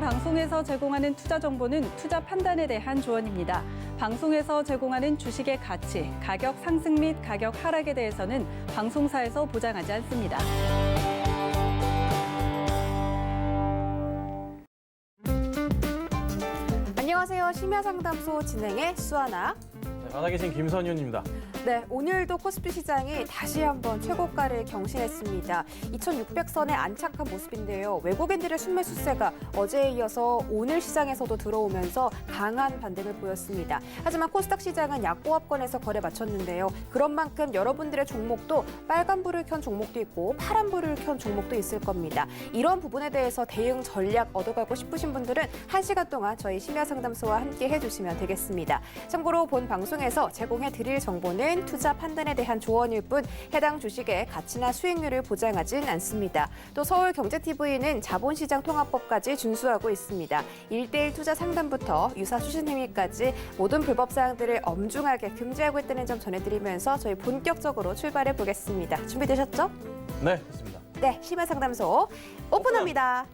방송에서 제공하는 투자 정보는 투자 판단에 대한 조언입니다. 방송에서 제공하는 주식의 가치, 가격 상승 및 가격 하락에 대해서는 방송사에서 보장하지 않습니다. 안녕하세요. 심야상담소 진행의 수아나. 만나 계신 김선윤입니다. 네, 오늘도 코스피 시장이 다시 한번 최고가를 경신했습니다. 2600선에 안착한 모습인데요. 외국인들의 순매수세가 어제에 이어서 오늘 시장에서도 들어오면서 강한 반등을 보였습니다. 하지만 코스닥 시장은 약보합권에서 거래 마쳤는데요. 그런 만큼 여러분들의 종목도 빨간불을 켠 종목도 있고 파란불을 켠 종목도 있을 겁니다. 이런 부분에 대해서 대응 전략 얻어가고 싶으신 분들은 1시간 동안 저희 심야상담소와 함께 해주시면 되겠습니다. 참고로 본 방송에서 제공해드릴 정보는 투자 판단에 대한 조언일 뿐 해당 주식의 가치나 수익률을 보장하진 않습니다. 또 서울경제TV는 자본시장 통합법까지 준수하고 있습니다. 1:1 투자 상담부터 유사 추진 행위까지 모든 불법 사항들을 엄중하게 금지하고 있다는 점 전해드리면서 저희 본격적으로 출발해 보겠습니다. 준비되셨죠? 네, 됐습니다. 네, 심야상담소 오픈합니다.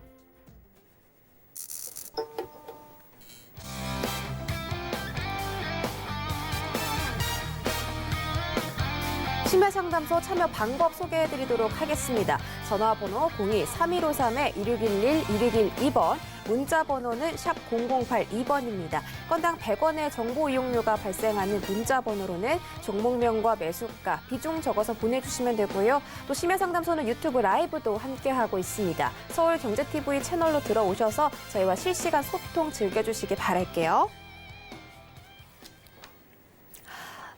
심야상담소 참여 방법 소개해드리도록 하겠습니다. 전화번호 02-3153-2611-2612번, 문자번호는 샵 0082번입니다. 건당 100원의 정보 이용료가 발생하는 문자번호로는 종목명과 매수가, 비중 적어서 보내주시면 되고요. 또 심야상담소는 유튜브 라이브도 함께하고 있습니다. 서울경제TV 채널로 들어오셔서 저희와 실시간 소통 즐겨주시기 바랄게요.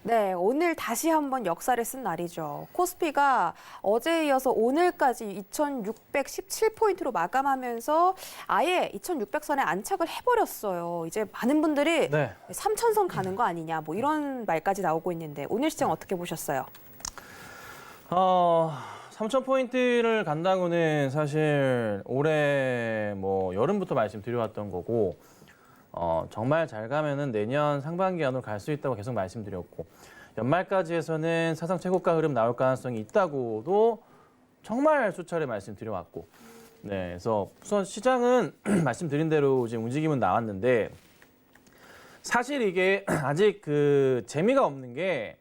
네, 오늘 다시 한번 역사를 쓴 날이죠. 코스피가 어제에 이어서 오늘까지 2617포인트로 마감하면서 아예 2600선에 안착을 해버렸어요. 이제 많은 분들이 3000선 가는 거 아니냐 뭐 이런 말까지 나오고 있는데 오늘 시장 어떻게 보셨어요? 3000포인트를 간다고는 사실 올해 뭐 여름부터 말씀드려왔던 거고 정말 잘 가면은 내년 상반기 안으로 갈 수 있다고 계속 말씀드렸고 연말까지 해서는 사상 최고가 흐름 나올 가능성이 있다고도 정말 수차례 말씀드려왔고 네, 그래서 우선 시장은 말씀드린 대로 이제 움직임은 나왔는데 사실 이게 아직 그 재미가 없는 게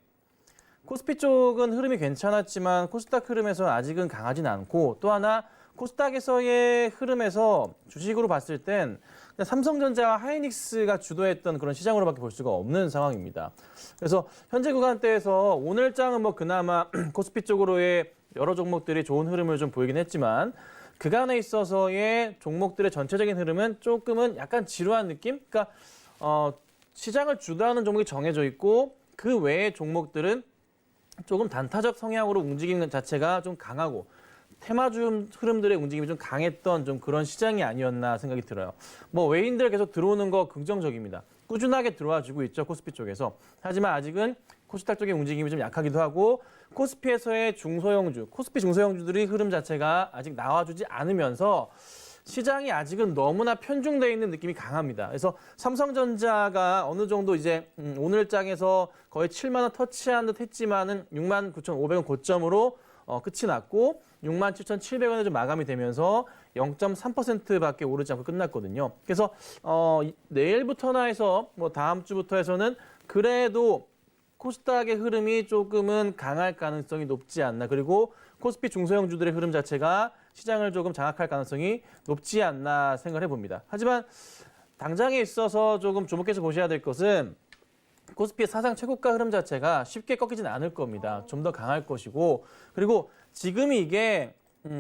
코스피 쪽은 흐름이 괜찮았지만 코스닥 흐름에서는 아직은 강하진 않고 또 하나 코스닥에서의 흐름에서 주식으로 봤을 땐 삼성전자와 하이닉스가 주도했던 그런 시장으로밖에 볼 수가 없는 상황입니다. 그래서 현재 구간대에서 오늘장은 뭐 그나마 코스피 쪽으로의 여러 종목들이 좋은 흐름을 좀 보이긴 했지만 그간에 있어서의 종목들의 전체적인 흐름은 조금은 약간 지루한 느낌? 그러니까 시장을 주도하는 종목이 정해져 있고 그 외의 종목들은 조금 단타적 성향으로 움직이는 자체가 좀 강하고 테마주 흐름들의 움직임이 좀 강했던 좀 그런 시장이 아니었나 생각이 들어요. 뭐 외인들 계속 들어오는 거 긍정적입니다. 꾸준하게 들어와주고 있죠, 코스피 쪽에서. 하지만 아직은 코스닥 쪽의 움직임이 좀 약하기도 하고 코스피에서의 중소형주, 코스피 중소형주들의 흐름 자체가 아직 나와주지 않으면서 시장이 아직은 너무나 편중되어 있는 느낌이 강합니다. 그래서 삼성전자가 어느 정도 이제 오늘장에서 거의 7만 원 터치한 듯 했지만은 69,500원 고점으로 끝이 났고 67,700원에 좀 마감이 되면서 0.3%밖에 오르지 않고 끝났거든요. 그래서 내일부터나 해서 뭐 다음 주부터 해서는 그래도 코스닥의 흐름이 조금은 강할 가능성이 높지 않나. 그리고 코스피 중소형주들의 흐름 자체가 시장을 조금 장악할 가능성이 높지 않나 생각을 해봅니다. 하지만 당장에 있어서 조금 주목해서 보셔야 될 것은 코스피의 사상 최고가 흐름 자체가 쉽게 꺾이지는 않을 겁니다. 좀 더 강할 것이고 그리고 지금이 이게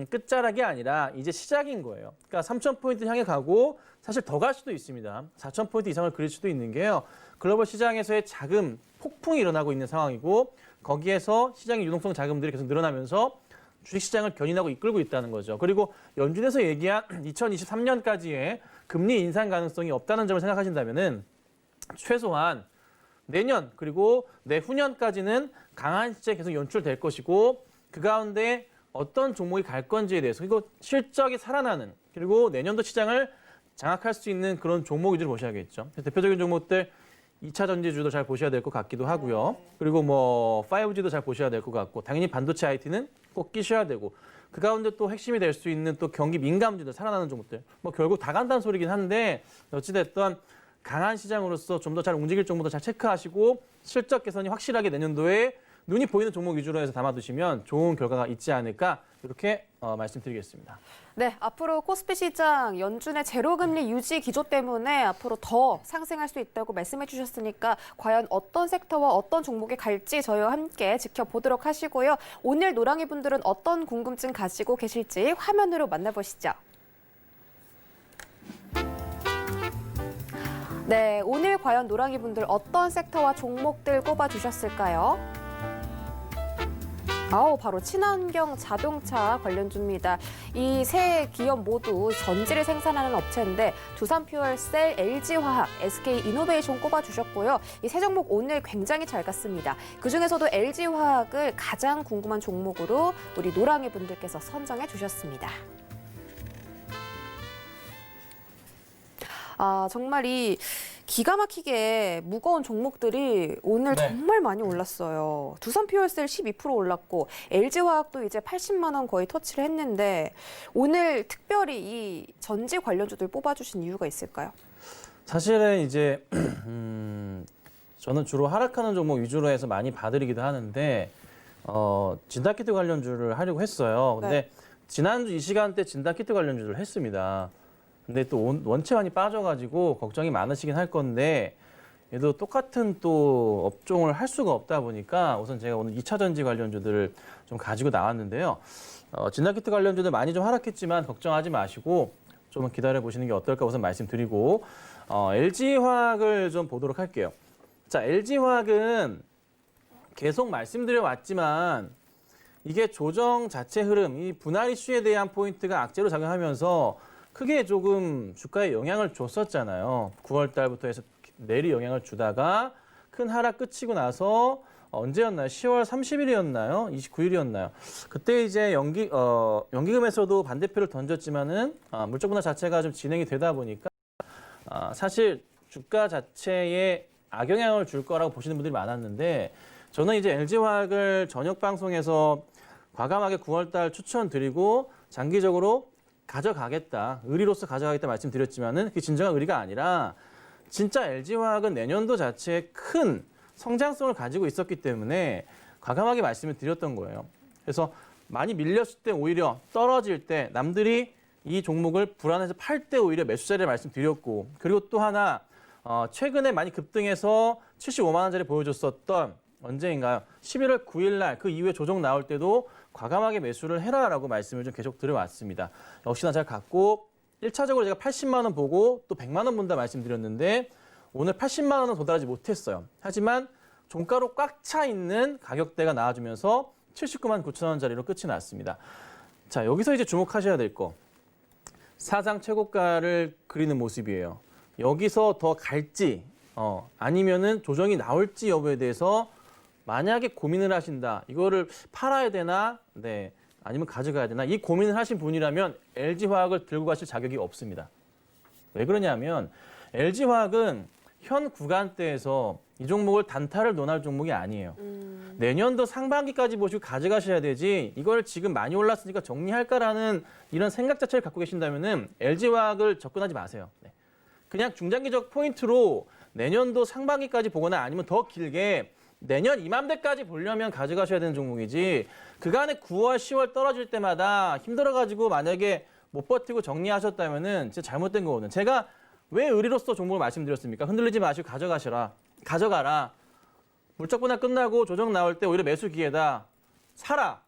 끝자락이 아니라 이제 시작인 거예요. 그러니까 3,000포인트 향해 가고 사실 더 갈 수도 있습니다. 4,000포인트 이상을 그릴 수도 있는 게요. 글로벌 시장에서의 자금 폭풍이 일어나고 있는 상황이고 거기에서 시장의 유동성 자금들이 계속 늘어나면서 주식시장을 견인하고 이끌고 있다는 거죠. 그리고 연준에서 얘기한 2023년까지의 금리 인상 가능성이 없다는 점을 생각하신다면은 최소한 내년 그리고 내후년까지는 강한 시세 계속 연출될 것이고 그 가운데 어떤 종목이 갈 건지에 대해서 그리고 실적이 살아나는 그리고 내년도 시장을 장악할 수 있는 그런 종목 위주로 보셔야겠죠. 대표적인 종목들 2차 전지주도 잘 보셔야 될 것 같기도 하고요. 그리고 뭐 5G도 잘 보셔야 될 것 같고 당연히 반도체 IT는 꼭 끼셔야 되고 그 가운데 또 핵심이 될 수 있는 또 경기 민감주들, 살아나는 종목들. 뭐 결국 다 간다는 소리긴 한데 어찌됐든 강한 시장으로서 좀 더 잘 움직일 종목도 잘 체크하시고 실적 개선이 확실하게 내년도에 눈이 보이는 종목 위주로 해서 담아두시면 좋은 결과가 있지 않을까 이렇게 말씀드리겠습니다. 네, 앞으로 코스피 시장 연준의 제로금리 유지 기조 때문에 앞으로 더 상승할 수 있다고 말씀해 주셨으니까 과연 어떤 섹터와 어떤 종목이 갈지 저희와 함께 지켜보도록 하시고요. 오늘 노랑이 분들은 어떤 궁금증 가지고 계실지 화면으로 만나보시죠. 네, 오늘 과연 노랑이 분들 어떤 섹터와 종목들 꼽아주셨을까요? 바로 친환경 자동차 관련주입니다. 이 세 기업 모두 전지를 생산하는 업체인데 두산퓨얼셀, LG화학, SK이노베이션 꼽아주셨고요. 이 세 종목 오늘 굉장히 잘 갔습니다. 그중에서도 LG화학을 가장 궁금한 종목으로 우리 노랑이 분들께서 선정해 주셨습니다. 정말 이 기가 막히게 무거운 종목들이 오늘 정말 많이 올랐어요. 두산퓨얼셀 12% 올랐고 LG화학도 이제 80만 원 거의 터치를 했는데 오늘 특별히 이 전지 관련주들 뽑아주신 이유가 있을까요? 사실은 이제 저는 주로 하락하는 종목 위주로 해서 많이 봐드리기도 하는데 진단키트 관련주를 하려고 했어요. 근데 지난주 이 시간대 진단키트 관련주를 했습니다. 근데 또 원체 많이 빠져가지고 걱정이 많으시긴 할 건데 얘도 똑같은 또 업종을 할 수가 없다 보니까 우선 제가 오늘 2차 전지 관련주들을 좀 가지고 나왔는데요. 진단키트 관련주들 많이 좀 하락했지만 걱정하지 마시고 좀 기다려 보시는 게 어떨까 우선 말씀드리고 LG화학을 좀 보도록 할게요. 자, LG화학은 계속 말씀드려 왔지만 이게 조정 자체 흐름, 이 분할 이슈에 대한 포인트가 악재로 작용하면서 크게 조금 주가에 영향을 줬었잖아요. 9월 달부터 해서 내리 영향을 주다가 큰 하락 끝이고 나서 언제였나요? 10월 30일이었나요? 29일이었나요? 그때 이제 연기금에서도 반대표를 던졌지만은 물적 분할 자체가 좀 진행이 되다 보니까 사실 주가 자체에 악영향을 줄 거라고 보시는 분들이 많았는데 저는 이제 LG화학을 저녁 방송에서 과감하게 9월 달 추천드리고 장기적으로 가져가겠다, 의리로서 가져가겠다 말씀드렸지만은 그게 진정한 의리가 아니라 진짜 LG화학은 내년도 자체에 큰 성장성을 가지고 있었기 때문에 과감하게 말씀을 드렸던 거예요. 그래서 많이 밀렸을 때 오히려 떨어질 때 남들이 이 종목을 불안해서 팔 때 오히려 매수 자리를 말씀드렸고 그리고 또 하나 최근에 많이 급등해서 75만 원짜리 보여줬었던 언제인가요? 11월 9일 날 그 이후에 조정 나올 때도 과감하게 매수를 해라라고 말씀을 좀 계속 드려왔습니다. 역시나 잘 갔고 1차적으로 제가 80만 원 보고 또 100만 원 본다 말씀드렸는데 오늘 80만 원은 도달하지 못했어요. 하지만 종가로 꽉 차 있는 가격대가 나와주면서 79만 9천 원짜리로 끝이 났습니다. 자, 여기서 이제 주목하셔야 될 거. 사상 최고가를 그리는 모습이에요. 여기서 더 갈지 아니면은 조정이 나올지 여부에 대해서 만약에 고민을 하신다. 이거를 팔아야 되나? 네. 아니면 가져가야 되나? 이 고민을 하신 분이라면 LG화학을 들고 가실 자격이 없습니다. 왜 그러냐면 LG화학은 현 구간대에서 이 종목을 단타를 논할 종목이 아니에요. 내년도 상반기까지 보시고 가져가셔야 되지 이걸 지금 많이 올랐으니까 정리할까라는 이런 생각 자체를 갖고 계신다면은 LG화학을 접근하지 마세요. 네. 그냥 중장기적 포인트로 내년도 상반기까지 보거나 아니면 더 길게 내년 이맘때까지 보려면 가져가셔야 되는 종목이지 그간에 9월, 10월 떨어질 때마다 힘들어가지고 만약에 못 버티고 정리하셨다면은 진짜 잘못된 거거든요. 제가 왜 의리로서 종목을 말씀드렸습니까? 흔들리지 마시고 가져가라. 물적 분할 끝나고 조정 나올 때 오히려 매수 기회다. 사라.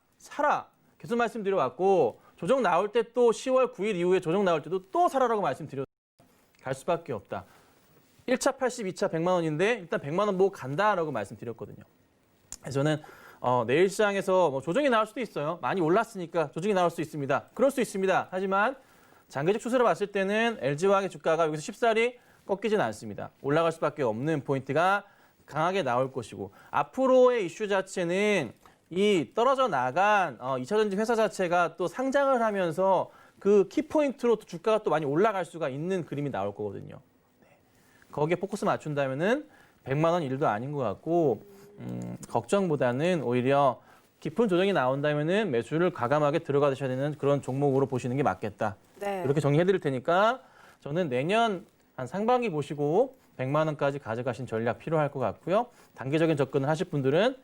계속 말씀드려왔고 조정 나올 때 또 10월 9일 이후에 조정 나올 때도 또 사라라고 말씀드렸어요. 갈 수밖에 없다. 1차 80, 2차 100만 원인데 일단 100만 원 보고 간다라고 말씀드렸거든요. 그래서 저는 내일 시장에서 뭐 조정이 나올 수도 있어요. 많이 올랐으니까 조정이 나올 수 있습니다. 그럴 수 있습니다. 하지만 장기적 추세를 봤을 때는 LG화학의 주가가 여기서 쉽사리 꺾이지는 않습니다. 올라갈 수밖에 없는 포인트가 강하게 나올 것이고 앞으로의 이슈 자체는 이 떨어져 나간 2차 전지 회사 자체가 또 상장을 하면서 그 키포인트로 또 주가가 또 많이 올라갈 수가 있는 그림이 나올 거거든요. 거기에 포커스 맞춘다면은 100만 원 일도 아닌 것 같고 걱정보다는 오히려 깊은 조정이 나온다면은 매수를 과감하게 들어가셔야 되는 그런 종목으로 보시는 게 맞겠다. 네. 이렇게 정리해 드릴 테니까 저는 내년 한 상반기 보시고 100만 원까지 가져가신 전략 필요할 것 같고요. 단기적인 접근을 하실 분들은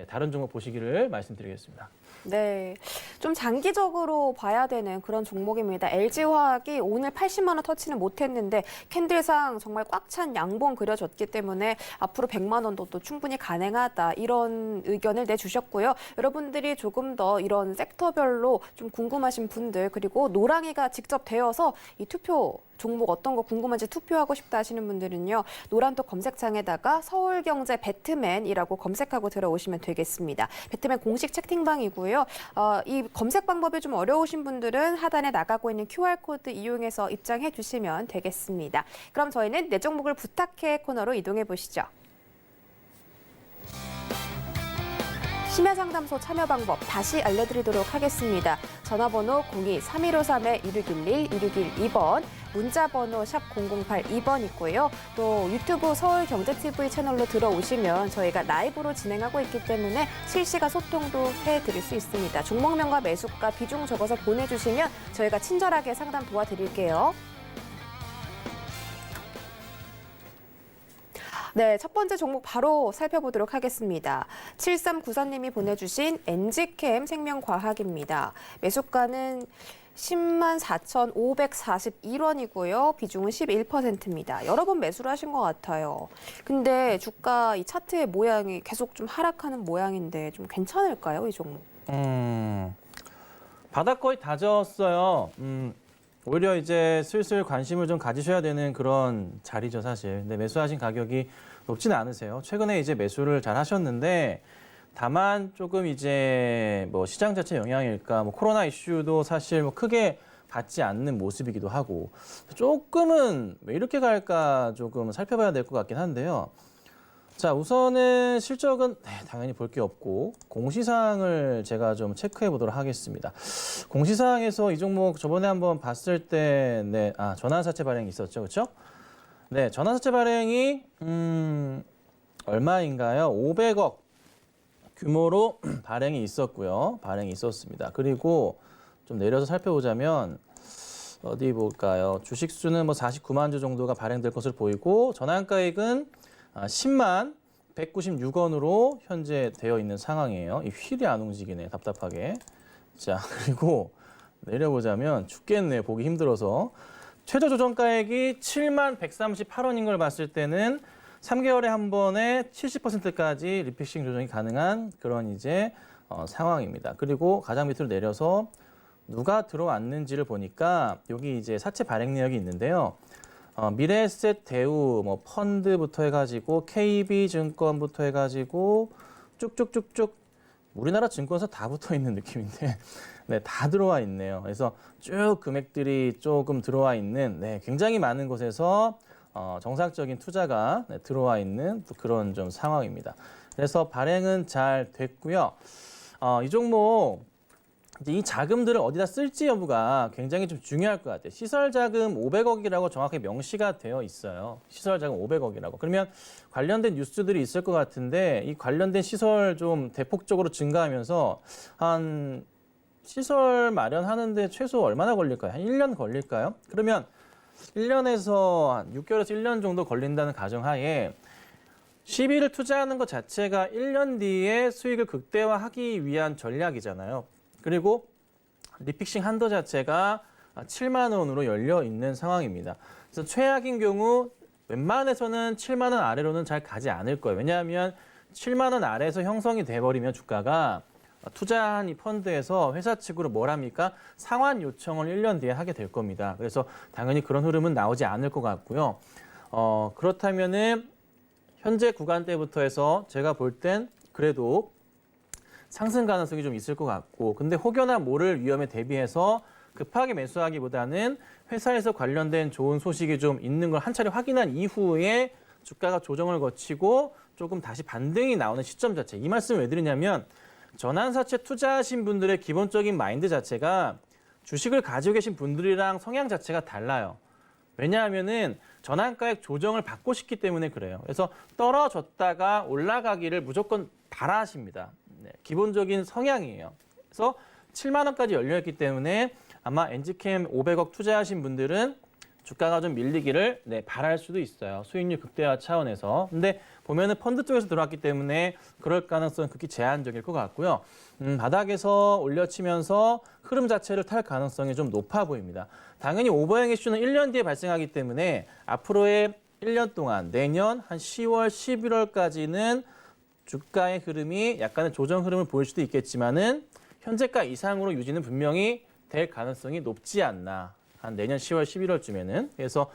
다른 종목 보시기를 말씀드리겠습니다. 네, 좀 장기적으로 봐야 되는 그런 종목입니다. LG화학이 오늘 80만 원 터치는 못했는데 캔들상 정말 꽉 찬 양봉 그려졌기 때문에 앞으로 100만 원도 또 충분히 가능하다 이런 의견을 내주셨고요. 여러분들이 조금 더 이런 섹터별로 좀 궁금하신 분들 그리고 노랑이가 직접 되어서 이 투표 종목 어떤 거 궁금한지 투표하고 싶다 하시는 분들은요. 노란톡 검색창에다가 서울경제 배트맨이라고 검색하고 들어오시면 되겠습니다. 배트맨 공식 채팅방이고요. 이 검색 방법이 좀 어려우신 분들은 하단에 나가고 있는 QR코드 이용해서 입장해 주시면 되겠습니다. 그럼 저희는 내 종목을 부탁해 코너로 이동해 보시죠. 심야상담소 참여 방법 다시 알려드리도록 하겠습니다. 전화번호 02-3153-1611, 1612번, 문자번호 샵 0082번 있고요. 또 유튜브 서울경제TV 채널로 들어오시면 저희가 라이브로 진행하고 있기 때문에 실시간 소통도 해드릴 수 있습니다. 종목명과 매수가 비중 적어서 보내주시면 저희가 친절하게 상담 도와드릴게요. 네, 첫 번째 종목 바로 살펴보도록 하겠습니다. 7394님이 보내주신 엔지캠 생명과학입니다. 매수가는 104,541원이고요. 비중은 11%입니다. 여러 번 매수를 하신 것 같아요. 근데 주가 이 차트의 모양이 계속 좀 하락하는 모양인데 좀 괜찮을까요, 이 종목? 바닥 거의 다 저었어요. 오히려 이제 슬슬 관심을 좀 가지셔야 되는 그런 자리죠, 사실. 근데 매수하신 가격이 높지는 않으세요. 최근에 이제 매수를 잘 하셨는데 다만 조금 이제 뭐 시장 자체 영향일까, 뭐 코로나 이슈도 사실 뭐 크게 받지 않는 모습이기도 하고 조금은 왜 이렇게 갈까 조금 살펴봐야 될 것 같긴 한데요. 자, 우선은 실적은 당연히 볼 게 없고 공시사항을 제가 좀 체크해 보도록 하겠습니다. 공시사항에서 이 종목 저번에 한번 봤을 때 전환사채 발행이 있었죠, 그렇죠? 네, 전환사채 발행이 얼마인가요? 500억 규모로 발행이 있었고요. 발행이 있었습니다. 그리고 좀 내려서 살펴보자면 어디 볼까요? 주식 수는 뭐 49만 주 정도가 발행될 것으로 보이고 전환가액은 10만 196원으로 현재 되어 있는 상황이에요. 이 휠이 안 움직이네, 답답하게. 자, 그리고 내려보자면 죽겠네, 보기 힘들어서. 최저 조정가액이 7만 138원인 걸 봤을 때는 3개월에 한 번에 70%까지 리픽싱 조정이 가능한 그런 이제 상황입니다. 그리고 가장 밑으로 내려서 누가 들어왔는지를 보니까 여기 이제 사채 발행 내역이 있는데요. 미래에셋 대우 뭐 펀드부터 해가지고 KB증권부터 해가지고 쭉쭉쭉쭉 우리나라 증권사 다 붙어 있는 느낌인데 네, 다 들어와 있네요. 그래서 쭉 금액들이 조금 들어와 있는 굉장히 많은 곳에서 정상적인 투자가 들어와 있는 또 그런 좀 상황입니다. 그래서 발행은 잘 됐고요. 이 종목 이제 이 자금들을 어디다 쓸지 여부가 굉장히 좀 중요할 것 같아요. 시설 자금 500억이라고 정확히 명시가 되어 있어요. 시설 자금 500억이라고. 그러면 관련된 뉴스들이 있을 것 같은데 이 관련된 시설 좀 대폭적으로 증가하면서 한 시설 마련하는데 최소 얼마나 걸릴까요? 한 1년 걸릴까요? 그러면 1년에서 한 6개월에서 1년 정도 걸린다는 가정하에 시비를 투자하는 것 자체가 1년 뒤에 수익을 극대화하기 위한 전략이잖아요. 그리고 리픽싱 한도 자체가 7만 원으로 열려 있는 상황입니다. 그래서 최악인 경우 웬만해서는 7만 원 아래로는 잘 가지 않을 거예요. 왜냐하면 7만 원 아래에서 형성이 돼버리면 주가가 투자한 이 펀드에서 회사 측으로 뭘 합니까? 상환 요청을 1년 뒤에 하게 될 겁니다. 그래서 당연히 그런 흐름은 나오지 않을 것 같고요. 그렇다면은 현재 구간대부터 해서 제가 볼 땐 그래도 상승 가능성이 좀 있을 것 같고, 근데 혹여나 모를 위험에 대비해서 급하게 매수하기보다는 회사에서 관련된 좋은 소식이 좀 있는 걸 한 차례 확인한 이후에 주가가 조정을 거치고 조금 다시 반등이 나오는 시점 자체. 이 말씀을 왜 드리냐면 전환사채 투자하신 분들의 기본적인 마인드 자체가 주식을 가지고 계신 분들이랑 성향 자체가 달라요. 왜냐하면은 전환가액 조정을 받고 싶기 때문에 그래요. 그래서 떨어졌다가 올라가기를 무조건 바라십니다. 네, 기본적인 성향이에요. 그래서 7만 원까지 열려있기 때문에 아마 엔지캠 500억 투자하신 분들은 주가가 좀 밀리기를 바랄 수도 있어요. 수익률 극대화 차원에서. 근데 보면은 펀드 쪽에서 들어왔기 때문에 그럴 가능성은 극히 제한적일 것 같고요. 바닥에서 올려치면서 흐름 자체를 탈 가능성이 좀 높아 보입니다. 당연히 오버행 이슈는 1년 뒤에 발생하기 때문에 앞으로의 1년 동안 내년 한 10월, 11월까지는 주가의 흐름이 약간의 조정 흐름을 보일 수도 있겠지만은 현재가 이상으로 유지는 분명히 될 가능성이 높지 않나. 한 내년 10월, 11월쯤에는. 그래서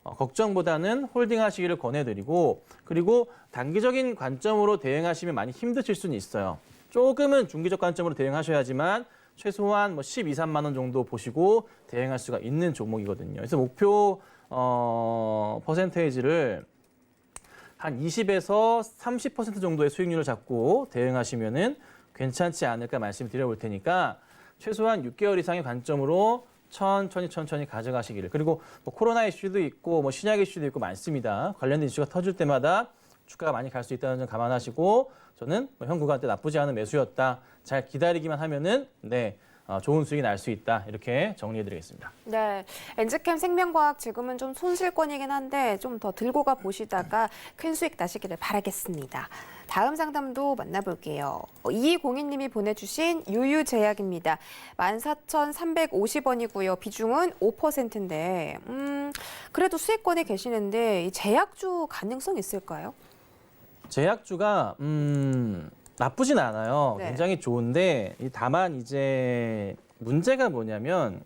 걱정보다는 홀딩하시기를 권해드리고 그리고 단기적인 관점으로 대응하시면 많이 힘드실 수는 있어요. 조금은 중기적 관점으로 대응하셔야지만 최소한 뭐 12, 3만 원 정도 보시고 대응할 수가 있는 종목이거든요. 그래서 목표 퍼센테이지를 한 20에서 30% 정도의 수익률을 잡고 대응하시면은 괜찮지 않을까 말씀드려볼 테니까 최소한 6개월 이상의 관점으로 천천히 가져가시기를. 그리고 뭐 코로나 이슈도 있고 뭐 신약 이슈도 있고 많습니다. 관련된 이슈가 터질 때마다 주가가 많이 갈 수 있다는 점 감안하시고 저는 뭐 현 구간 때 나쁘지 않은 매수였다. 잘 기다리기만 하면은 좋은 수익이 날 수 있다. 이렇게 정리해드리겠습니다. 네, 엔지캠 생명과학 지금은 좀 손실권이긴 한데 좀 더 들고 가 보시다가 큰 수익 나시기를 바라겠습니다. 다음 상담도 만나볼게요. 2202님이 보내주신 유유제약입니다. 14,350원이고요. 비중은 5%인데 그래도 수익권에 계시는데 이 제약주 가능성 있을까요? 제약주가 나쁘진 않아요. 네. 굉장히 좋은데 다만 이제 문제가 뭐냐면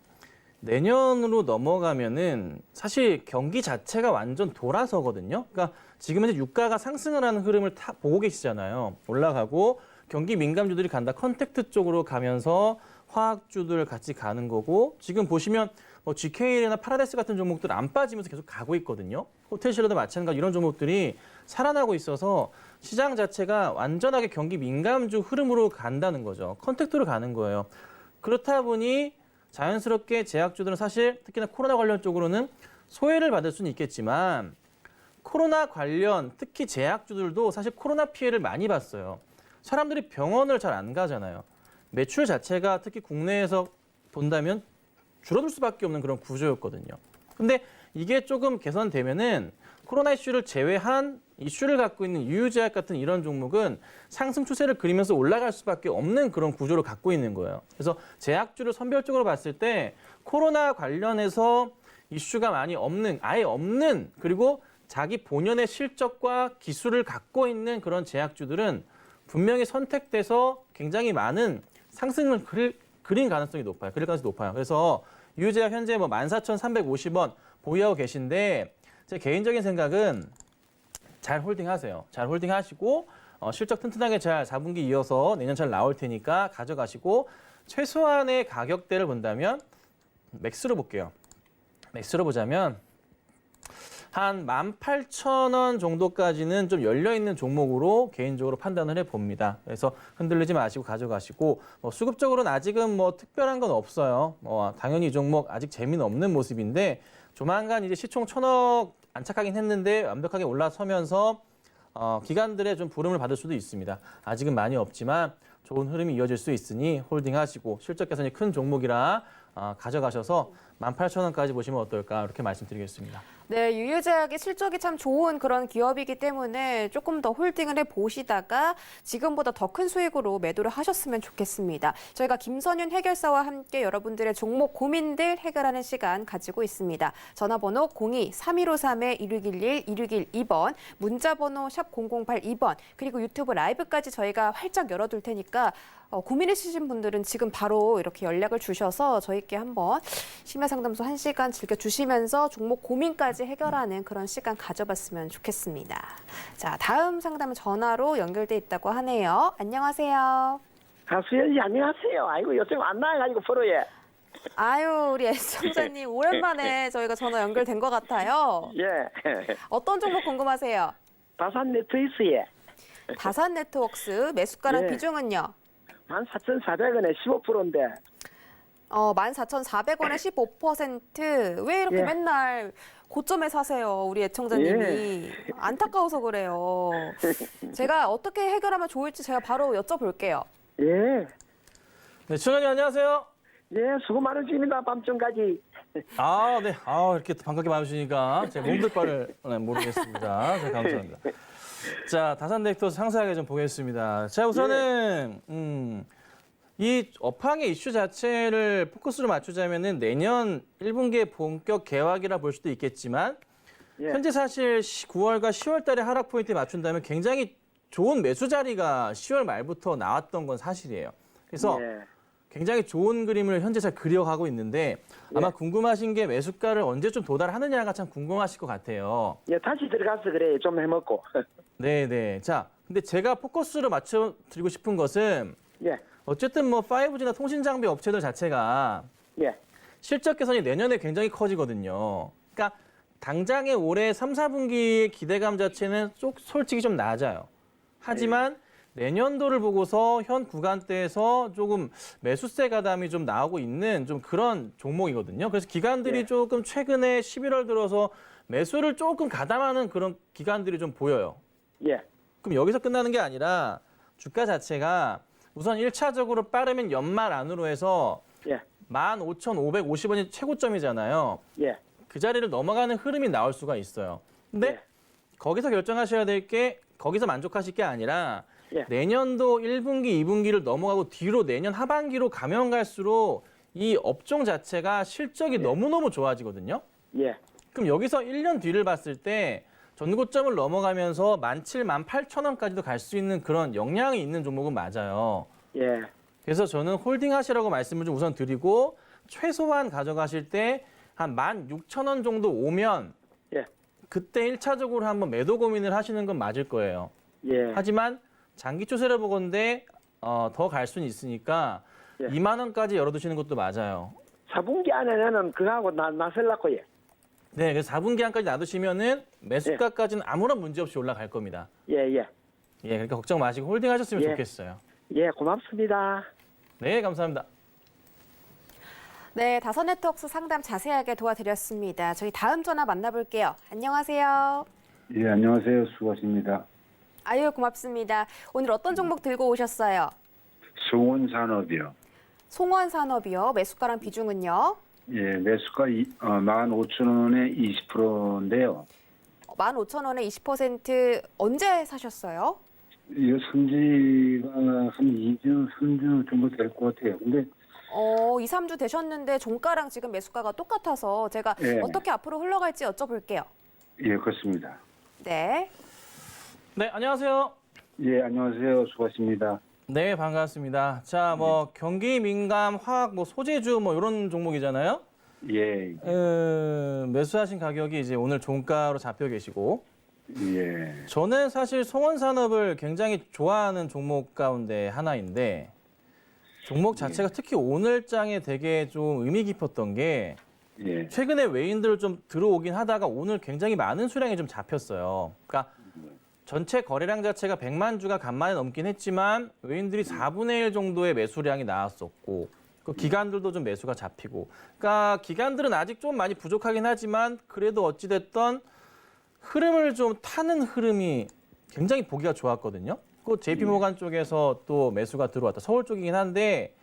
내년으로 넘어가면은 사실 경기 자체가 완전 돌아서거든요. 그러니까 지금 이제 유가가 상승을 하는 흐름을 보고 계시잖아요. 올라가고 경기 민감주들이 간다. 컨택트 쪽으로 가면서 화학주들 같이 가는 거고 지금 보시면 뭐 GKL이나 파라다이스 같은 종목들 안 빠지면서 계속 가고 있거든요. 호텔신라도 마찬가지 이런 종목들이 살아나고 있어서 시장 자체가 완전하게 경기 민감주 흐름으로 간다는 거죠. 컨택트로 가는 거예요. 그렇다 보니 자연스럽게 제약주들은 사실 특히나 코로나 관련 쪽으로는 소외를 받을 수는 있겠지만 코로나 관련 특히 제약주들도 사실 코로나 피해를 많이 봤어요. 사람들이 병원을 잘 안 가잖아요. 매출 자체가 특히 국내에서 본다면 줄어들 수밖에 없는 그런 구조였거든요. 근데 이게 조금 개선되면은 코로나 이슈를 제외한 이슈를 갖고 있는 유유제약 같은 이런 종목은 상승 추세를 그리면서 올라갈 수밖에 없는 그런 구조를 갖고 있는 거예요. 그래서 제약주를 선별적으로 봤을 때 코로나 관련해서 이슈가 많이 없는, 아예 없는 그리고 자기 본연의 실적과 기술을 갖고 있는 그런 제약주들은 분명히 선택돼서 굉장히 많은 상승을 그린 가능성이 높아요. 그릴 가능성이 높아요. 그래서 유유제약 현재 뭐 14,350원 보유하고 계신데 제 개인적인 생각은 잘 홀딩하세요. 잘 홀딩하시고 실적 튼튼하게 잘 4분기 이어서 내년 잘 나올 테니까 가져가시고 최소한의 가격대를 본다면 맥스로 볼게요. 맥스로 보자면 한 18,000원 정도까지는 좀 열려있는 종목으로 개인적으로 판단을 해봅니다. 그래서 흔들리지 마시고 가져가시고 수급적으로는 아직은 뭐 특별한 건 없어요. 당연히 이 종목 아직 재미는 없는 모습인데 조만간 이제 시총 1,000억 안착하긴 했는데 완벽하게 올라서면서 기관들의 좀 부름을 받을 수도 있습니다. 아직은 많이 없지만 좋은 흐름이 이어질 수 있으니 홀딩하시고 실적 개선이 큰 종목이라 가져가셔서 18,000원까지 보시면 어떨까 이렇게 말씀드리겠습니다. 네, 유유제약이 실적이 참 좋은 그런 기업이기 때문에 조금 더 홀딩을 해보시다가 지금보다 더 큰 수익으로 매도를 하셨으면 좋겠습니다. 저희가 김선윤 해결사와 함께 여러분들의 종목 고민들 해결하는 시간 가지고 있습니다. 전화번호 02-3153-1611, 1612번, 문자번호 샵 0082번, 그리고 유튜브 라이브까지 저희가 활짝 열어둘 테니까 고민 있으신 분들은 지금 바로 이렇게 연락을 주셔서 저희께 한번 심야상담소 1시간 즐겨주시면서 종목 고민까지 해결하는 그런 시간 가져봤으면 좋겠습니다. 자, 다음 상담은 전화로 연결돼 있다고 하네요. 안녕하세요. 가수연씨 안녕하세요. 아이고 요즘 안 나와가지고 프로에. 아유, 우리 애청자님 오랜만에 저희가 전화 연결된 것 같아요. 예. 어떤 종목 궁금하세요? 다산 네트워크에 다산 네트워크스 매수가랑 예. 비중은요? 14,400원에 15%인데. 14,400원에 15%. 왜 이렇게 예. 맨날 고점에 사세요, 우리 애청자님이. 안타까워서 그래요. 제가 어떻게 해결하면 좋을지 제가 바로 여쭤볼게요. 예. 네, 충현님 안녕하세요. 예, 수고 많으십니다. 밤중까지. 아, 네. 아, 이렇게 반갑게 맞으시니까 제가 몸둘 바를 모르겠습니다. 자, 감사합니다. 자, 다산데이터 상세하게 좀 보겠습니다. 자, 우선은 이 업황의 이슈 자체를 포커스로 맞추자면은 내년 1분기에 본격 개화기라 볼 수도 있겠지만 예. 현재 사실 9월과 10월 달에 하락 포인트에 맞춘다면 굉장히 좋은 매수 자리가 10월 말부터 나왔던 건 사실이에요. 그래서 예. 굉장히 좋은 그림을 현재 잘 그려가고 있는데 아마 예. 궁금하신 게 매수가를 언제 좀 도달하느냐가 참 궁금하실 것 같아요. 예, 다시 들어가서 그래. 좀 해먹고. 네네. 자, 근데 제가 포커스로 맞춰드리고 싶은 것은 예. 어쨌든 뭐 5G나 통신 장비 업체들 자체가 예. 실적 개선이 내년에 굉장히 커지거든요. 그러니까 당장의 올해 3, 4분기의 기대감 자체는 솔직히 좀 낮아요. 하지만 내년도를 보고서 현 구간대에서 조금 매수세 가담이 좀 나오고 있는 좀 그런 종목이거든요. 그래서 기관들이 예. 조금 최근에 11월 들어서 매수를 조금 가담하는 그런 기관들이 좀 보여요. 예. 그럼 여기서 끝나는 게 아니라 주가 자체가 우선 1차적으로 빠르면 연말 안으로 해서 예. 15,550원이 최고점이잖아요. 예. 그 자리를 넘어가는 흐름이 나올 수가 있어요. 근데 예. 거기서 결정하셔야 될 게 거기서 만족하실 게 아니라 예. 내년도 1분기, 2분기를 넘어가고 뒤로 내년 하반기로 가면 갈수록 이 업종 자체가 실적이 너무너무 좋아지거든요. 예. 그럼 여기서 1년 뒤를 봤을 때 전고점을 넘어가면서 17,000, 18,000원까지도 갈 수 있는 그런 역량이 있는 종목은 맞아요. 예. 그래서 저는 홀딩 하시라고 말씀을 좀 우선 드리고 최소한 가져가실 때 한 16,000원 정도 오면 예. 그때 1차적으로 한번 매도 고민을 하시는 건 맞을 거예요. 예. 하지만 장기 추세를 보건데 더 갈 수는 있으니까 예. 2만 원까지 열어두시는 것도 맞아요. 4분기 안에는 그거하고 나설라고 예. 네, 그래서 4분기 안까지 놔두시면은 매수가까지는 아무런 문제 없이 올라갈 겁니다. 예. 예. 예, 그러니까 걱정 마시고 홀딩 하셨으면 예. 좋겠어요. 예, 고맙습니다. 네, 감사합니다. 네, 다선네트워크 상담 자세하게 도와드렸습니다. 저희 다음 전화 만나볼게요. 안녕하세요. 예, 안녕하세요. 수고하십니다. 아유, 고맙습니다. 오늘 어떤 종목 들고 오셨어요? 송원산업이요. 송원산업이요. 매수가랑 비중은요? 예, 매수가 15,000원에 20%인데요. 15,000원에 20% 언제 사셨어요? 이거 산지가 한 2주, 3주 정도 될 것 같아요. 근데 2, 3주 되셨는데 종가랑 지금 매수가가 똑같아서 제가 예. 어떻게 앞으로 흘러갈지 여쭤볼게요. 예, 그렇습니다. 네. 네, 안녕하세요. 예, 안녕하세요. 수고하십니다. 네, 반갑습니다. 자, 뭐 경기 민감, 화학, 뭐 소재주 뭐 이런 종목이잖아요. 예, 매수하신 가격이 이제 오늘 종가로 잡혀 계시고 예, 저는 사실 송원산업을 굉장히 좋아하는 종목 가운데 하나인데 종목 자체가 특히 오늘장에 되게 좀 의미 깊었던 게 예, 최근에 외인들 좀 들어오긴 하다가 오늘 굉장히 많은 수량이 좀 잡혔어요. 그러니까 전체 거래량 자체가 100만 주가 간만에 넘긴 했지만 외인들이 4분의 1 정도의 매수량이 나왔었고 그 기관들도 좀 매수가 잡히고 그러니까 기관들은 아직 좀 많이 부족하긴 하지만 그래도 어찌됐던 흐름을 좀 타는 흐름이 굉장히 보기가 좋았거든요. 그 JP모간 쪽에서 또 매수가 들어왔다. 서울 쪽이긴 한데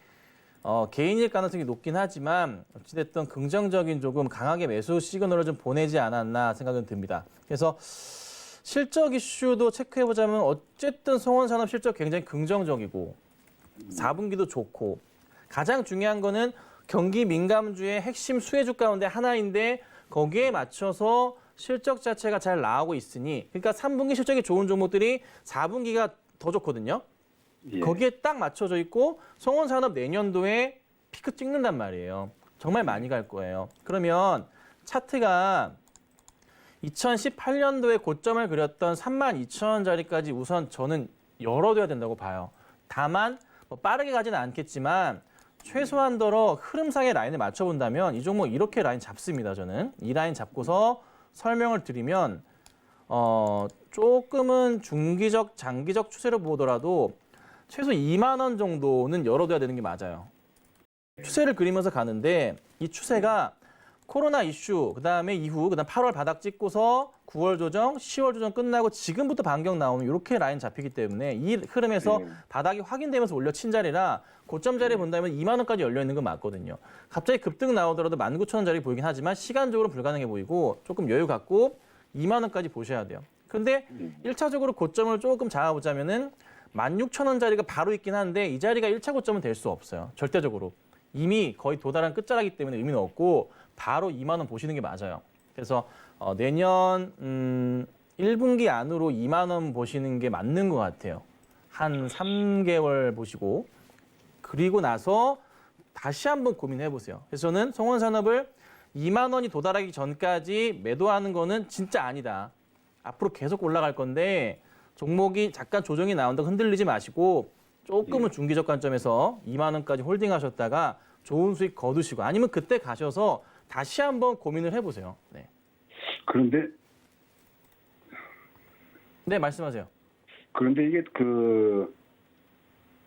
개인일 가능성이 높긴 하지만 어찌됐든 긍정적인 조금 강하게 매수 시그널을 좀 보내지 않았나 생각은 듭니다. 그래서 실적 이슈도 체크해보자면 어쨌든 송원산업 실적 굉장히 긍정적이고 4분기도 좋고 가장 중요한 거는 경기 민감주의 핵심 수혜주 가운데 하나인데 거기에 맞춰서 실적 자체가 잘 나오고 있으니 그러니까 3분기 실적이 좋은 종목들이 4분기가 더 좋거든요. 예. 거기에 딱 맞춰져 있고 송원산업 내년도에 피크 찍는단 말이에요. 정말 많이 갈 거예요. 그러면 차트가 2018년도에 고점을 그렸던 32,000원짜리까지 우선 저는 열어둬야 된다고 봐요. 다만 뭐 빠르게 가지는 않겠지만 최소한더러 흐름상의 라인을 맞춰본다면 이 종목 이렇게 라인 잡습니다. 저는 이 라인 잡고서 설명을 드리면 조금은 중기적, 장기적 추세를 보더라도 최소 2만 원 정도는 열어둬야 되는 게 맞아요. 추세를 그리면서 가는데 이 추세가 코로나 이슈, 그다음에 이후, 그다음 8월 바닥 찍고서 9월 조정, 10월 조정 끝나고 지금부터 반격 나오면 이렇게 라인 잡히기 때문에 이 흐름에서 바닥이 확인되면서 올려친 자리라 고점 자리 본다면 2만 원까지 열려 있는 건 맞거든요. 갑자기 급등 나오더라도 19,000원 자리 보이긴 하지만 시간적으로 불가능해 보이고 조금 여유 갖고 2만 원까지 보셔야 돼요. 근데 1차적으로 고점을 조금 잡아보자면은 16,000원 자리가 바로 있긴 한데 이 자리가 1차 고점은 될 수 없어요. 절대적으로. 이미 거의 도달한 끝자락이기 때문에 의미는 없고 바로 2만 원 보시는 게 맞아요. 그래서 내년 1분기 안으로 2만 원 보시는 게 맞는 것 같아요. 한 3개월 보시고 그리고 나서 다시 한번 고민해 보세요. 그래서 저는 성원산업을 2만 원이 도달하기 전까지 매도하는 거는 진짜 아니다. 앞으로 계속 올라갈 건데 종목이 잠깐 조정이 나온다고 흔들리지 마시고 조금은 중기적 관점에서 2만 원까지 홀딩하셨다가 좋은 수익 거두시고 아니면 그때 가셔서 다시 한번 고민을 해보세요. 네, 그런데 네 말씀하세요. 이게 그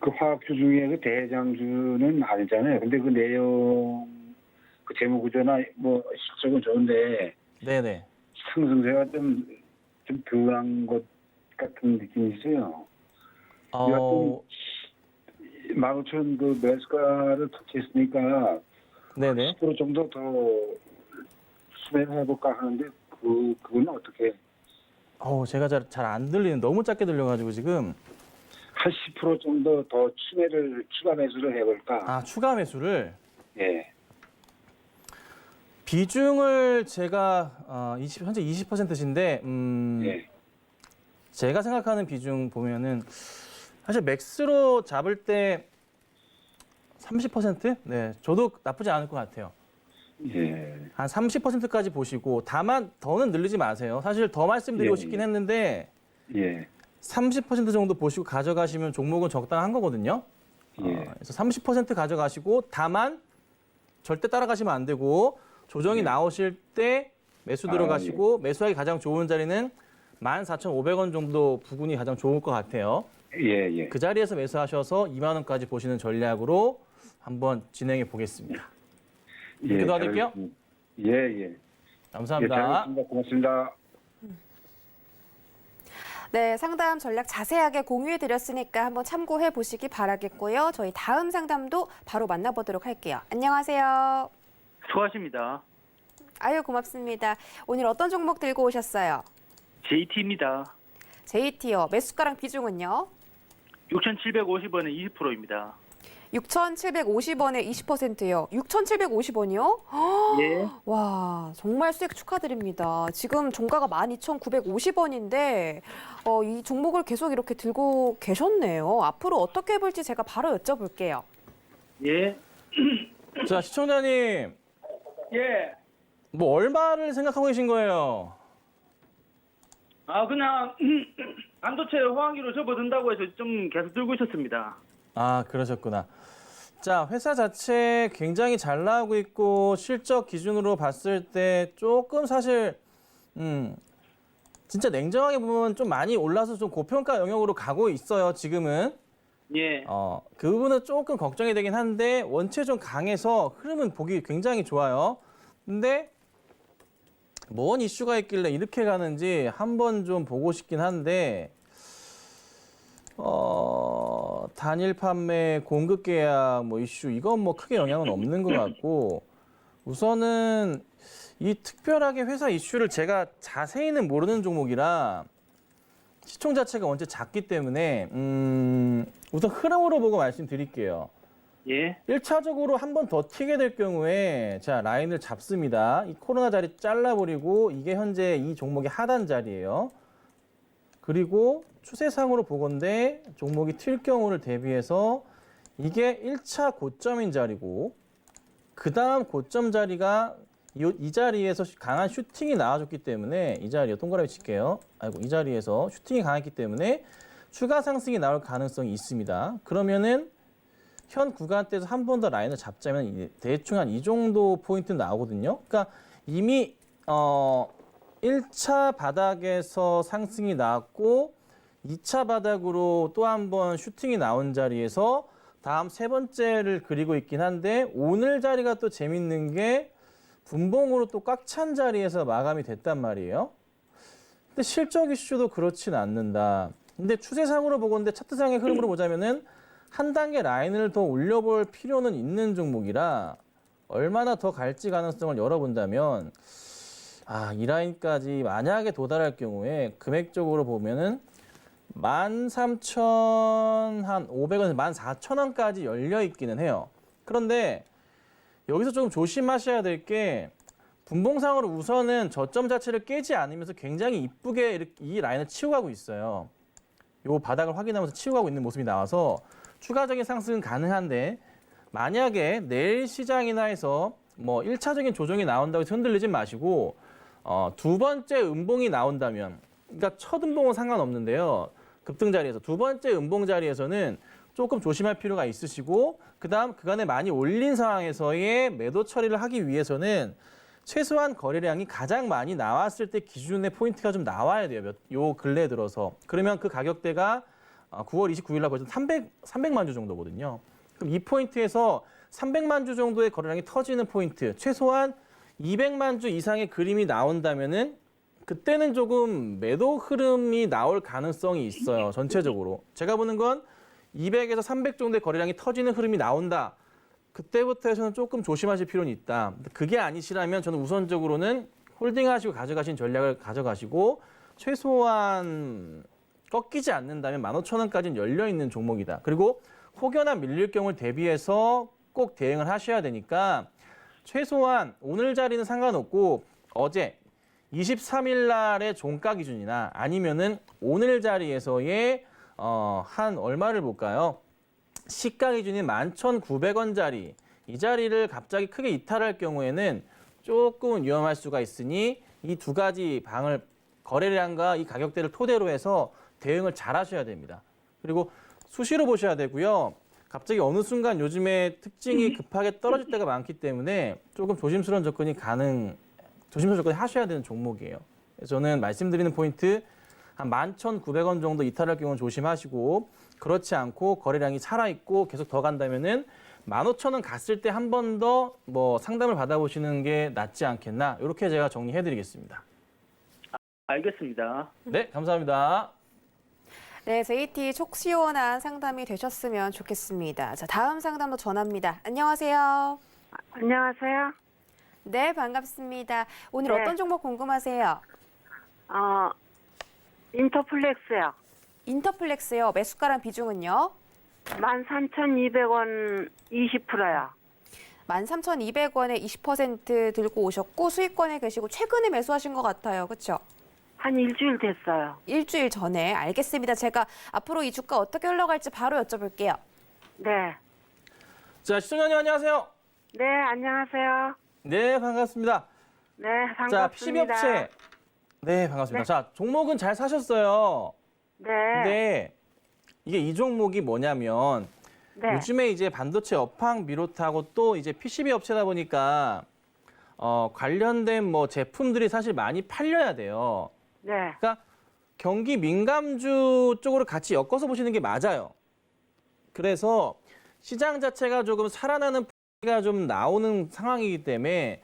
화학주 중에 그 대장주는 아니잖아요. 근데 그 내용, 그 재무 구조나 뭐 실적은 좋은데 네네. 상승세가 좀 덜한 것 같은 느낌이 있어요. 15,000 그 매수가를 터치했으니까 네네. 10% 정도 더 수매를 해볼까 하는데 그건 어떻게? 제가 잘 안 들리는 너무 작게 들려가지고 지금 한 10% 정도 더 추가 매수를 해볼까? 추가 매수를 예. 비중을 제가 현재 20%신데 예. 제가 생각하는 비중 보면은 사실 맥스로 잡을 때 30%? 네, 저도 나쁘지 않을 것 같아요. 예. 한 30%까지 보시고 다만 더는 늘리지 마세요. 사실 더 말씀드리고 예, 싶긴 예. 했는데 예. 30% 정도 보시고 가져가시면 종목은 적당한 거거든요. 예. 그래서 30% 가져가시고 다만 절대 따라가시면 안 되고 조정이 예. 나오실 때 매수 들어가시고 매수하기 가장 좋은 자리는 14,500원 정도 부근이 가장 좋을 것 같아요. 예. 예. 그 자리에서 매수하셔서 2만 원까지 보시는 전략으로 한번 진행해 보겠습니다. 이렇게 도와드릴게요? 예. 예. 감사합니다. 잘 알겠습니다. 고맙습니다. 네, 상담 전략 자세하게 공유해 드렸으니까 한번 참고해 보시기 바라겠고요. 저희 다음 상담도 바로 만나보도록 할게요. 안녕하세요. 수고하십니다. 아유, 고맙습니다. 오늘 어떤 종목 들고 오셨어요? JT입니다. JT요. 매수가랑 비중은요? 6,750원에 20%입니다. 6,750원에 20%요. 6,750원이요? 예. 와, 정말 수익 축하드립니다. 지금 종가가 12,950원인데 이 종목을 계속 이렇게 들고 계셨네요. 앞으로 어떻게 해볼지 제가 바로 여쭤볼게요. 예. 자, 시청자님. 예. 뭐 얼마를 생각하고 계신 거예요? 그냥 반도체 호황기로 접어든다고 해서 좀 계속 들고 있었습니다. 그러셨구나. 자, 회사 자체 굉장히 잘 나오고 있고 실적 기준으로 봤을 때 조금 사실 진짜 냉정하게 보면 좀 많이 올라서 좀 고평가 영역으로 가고 있어요, 지금은. 예. 그 부분은 조금 걱정이 되긴 한데 원체 좀 강해서 흐름은 보기 굉장히 좋아요. 근데 뭔 이슈가 있길래 이렇게 가는지 한번 좀 보고 싶긴 한데 단일 판매, 공급 계약 뭐 이슈 이건 뭐 크게 영향은 없는 것 같고 우선은 이 특별하게 회사 이슈를 제가 자세히는 모르는 종목이라 시총 자체가 원체 작기 때문에 우선 흐름으로 보고 말씀드릴게요. 예. 1차적으로 한 번 더 튀게 될 경우에 자 라인을 잡습니다. 이 코로나 자리 잘라버리고 이게 현재 이 종목의 하단 자리예요. 그리고 추세상으로 보건대 종목이 튈 경우를 대비해서 이게 1차 고점인 자리고 그 다음 고점 자리가 이 자리에서 강한 슈팅이 나와줬기 때문에 이 자리에 동그라미 칠게요. 이 자리에서 슈팅이 강했기 때문에 추가 상승이 나올 가능성이 있습니다. 그러면은 현 구간대에서 한 번 더 라인을 잡자면 대충 한 이 정도 포인트 나오거든요. 그러니까 이미 1차 바닥에서 상승이 나왔고 2차 바닥으로 또 한 번 슈팅이 나온 자리에서 다음 세 번째를 그리고 있긴 한데 오늘 자리가 또 재밌는 게 분봉으로 또 꽉 찬 자리에서 마감이 됐단 말이에요. 근데 실적 이슈도 그렇진 않는다. 근데 추세상으로 보건데 차트상의 흐름으로 보자면은 한 단계 라인을 더 올려볼 필요는 있는 종목이라 얼마나 더 갈지 가능성을 열어본다면 이 라인까지 만약에 도달할 경우에 금액적으로 보면은 13,500원에서 14,000원까지 열려 있기는 해요. 그런데 여기서 조금 조심하셔야 될 게 분봉상으로 우선은 저점 자체를 깨지 않으면서 굉장히 이쁘게 이렇게 이 라인을 치고 가고 있어요. 요 바닥을 확인하면서 치고 가고 있는 모습이 나와서 추가적인 상승은 가능한데 만약에 내일 시장이나 해서 뭐 1차적인 조정이 나온다고 해서 흔들리지 마시고 두 번째 음봉이 나온다면 그러니까 첫 음봉은 상관없는데요. 급등 자리에서 두 번째 음봉 자리에서는 조금 조심할 필요가 있으시고 그다음 그간에 많이 올린 상황에서의 매도 처리를 하기 위해서는 최소한 거래량이 가장 많이 나왔을 때 기준의 포인트가 좀 나와야 돼요. 요 근래 들어서. 그러면 그 가격대가 9월 29일 날 벌써 300만 주 정도거든요. 그럼 이 포인트에서 300만 주 정도의 거래량이 터지는 포인트, 최소한 200만 주 이상의 그림이 나온다면은 그때는 조금 매도 흐름이 나올 가능성이 있어요. 전체적으로. 제가 보는 건 200에서 300 정도의 거래량이 터지는 흐름이 나온다. 그때부터 해서는 조금 조심하실 필요는 있다. 그게 아니시라면 저는 우선적으로는 홀딩하시고 가져가신 전략을 가져가시고 최소한 꺾이지 않는다면 15,000원까지는 열려있는 종목이다. 그리고 혹여나 밀릴 경우를 대비해서 꼭 대응을 하셔야 되니까 최소한 오늘 자리는 상관없고 어제 23일 날의 종가 기준이나 아니면은 오늘 자리에서의 한 얼마를 볼까요? 시가 기준인 11,900원짜리 이 자리를 갑자기 크게 이탈할 경우에는 조금 위험할 수가 있으니 이 두 가지 방을 거래량과 이 가격대를 토대로 해서 대응을 잘 하셔야 됩니다. 그리고 수시로 보셔야 되고요. 갑자기 어느 순간 요즘에 특징이 급하게 떨어질 때가 많기 때문에 조금 조심스러운 접근이 하셔야 되는 종목이에요. 그래서 저는 말씀드리는 포인트 한 11,900원 정도 이탈할 경우는 조심하시고 그렇지 않고 거래량이 살아있고 계속 더 간다면은 15,000원 갔을 때 한 번 더 뭐 상담을 받아보시는 게 낫지 않겠나 이렇게 제가 정리해드리겠습니다. 알겠습니다. 네, 감사합니다. 네, JT 속 시원한 상담이 되셨으면 좋겠습니다. 자, 다음 상담도 전합니다. 안녕하세요. 안녕하세요. 네, 반갑습니다. 오늘 네. 어떤 종목 궁금하세요? 인터플렉스요. 인터플렉스요. 매수가랑 비중은요? 13,200원 20%요. 13,200원에 20% 들고 오셨고 수익권에 계시고 최근에 매수하신 것 같아요. 그렇죠? 한 일주일 됐어요. 일주일 전에. 알겠습니다. 제가 앞으로 이 주가 어떻게 흘러갈지 바로 여쭤볼게요. 네. 자, 시청자님 안녕하세요. 네, 안녕하세요. 네, 반갑습니다. 네, 자, PCB 반갑습니다. 업체. 네, 반갑습니다. 네. 자, 종목은 잘 사셨어요. 네. 근데 이게 이 종목이 뭐냐면 네. 요즘에 이제 반도체 업황 비롯하고 또 이제 PCB 업체다 보니까 관련된 뭐 제품들이 사실 많이 팔려야 돼요. 네. 그러니까 경기 민감주 쪽으로 같이 엮어서 보시는 게 맞아요. 그래서 시장 자체가 조금 살아나는 가 좀 나오는 상황이기 때문에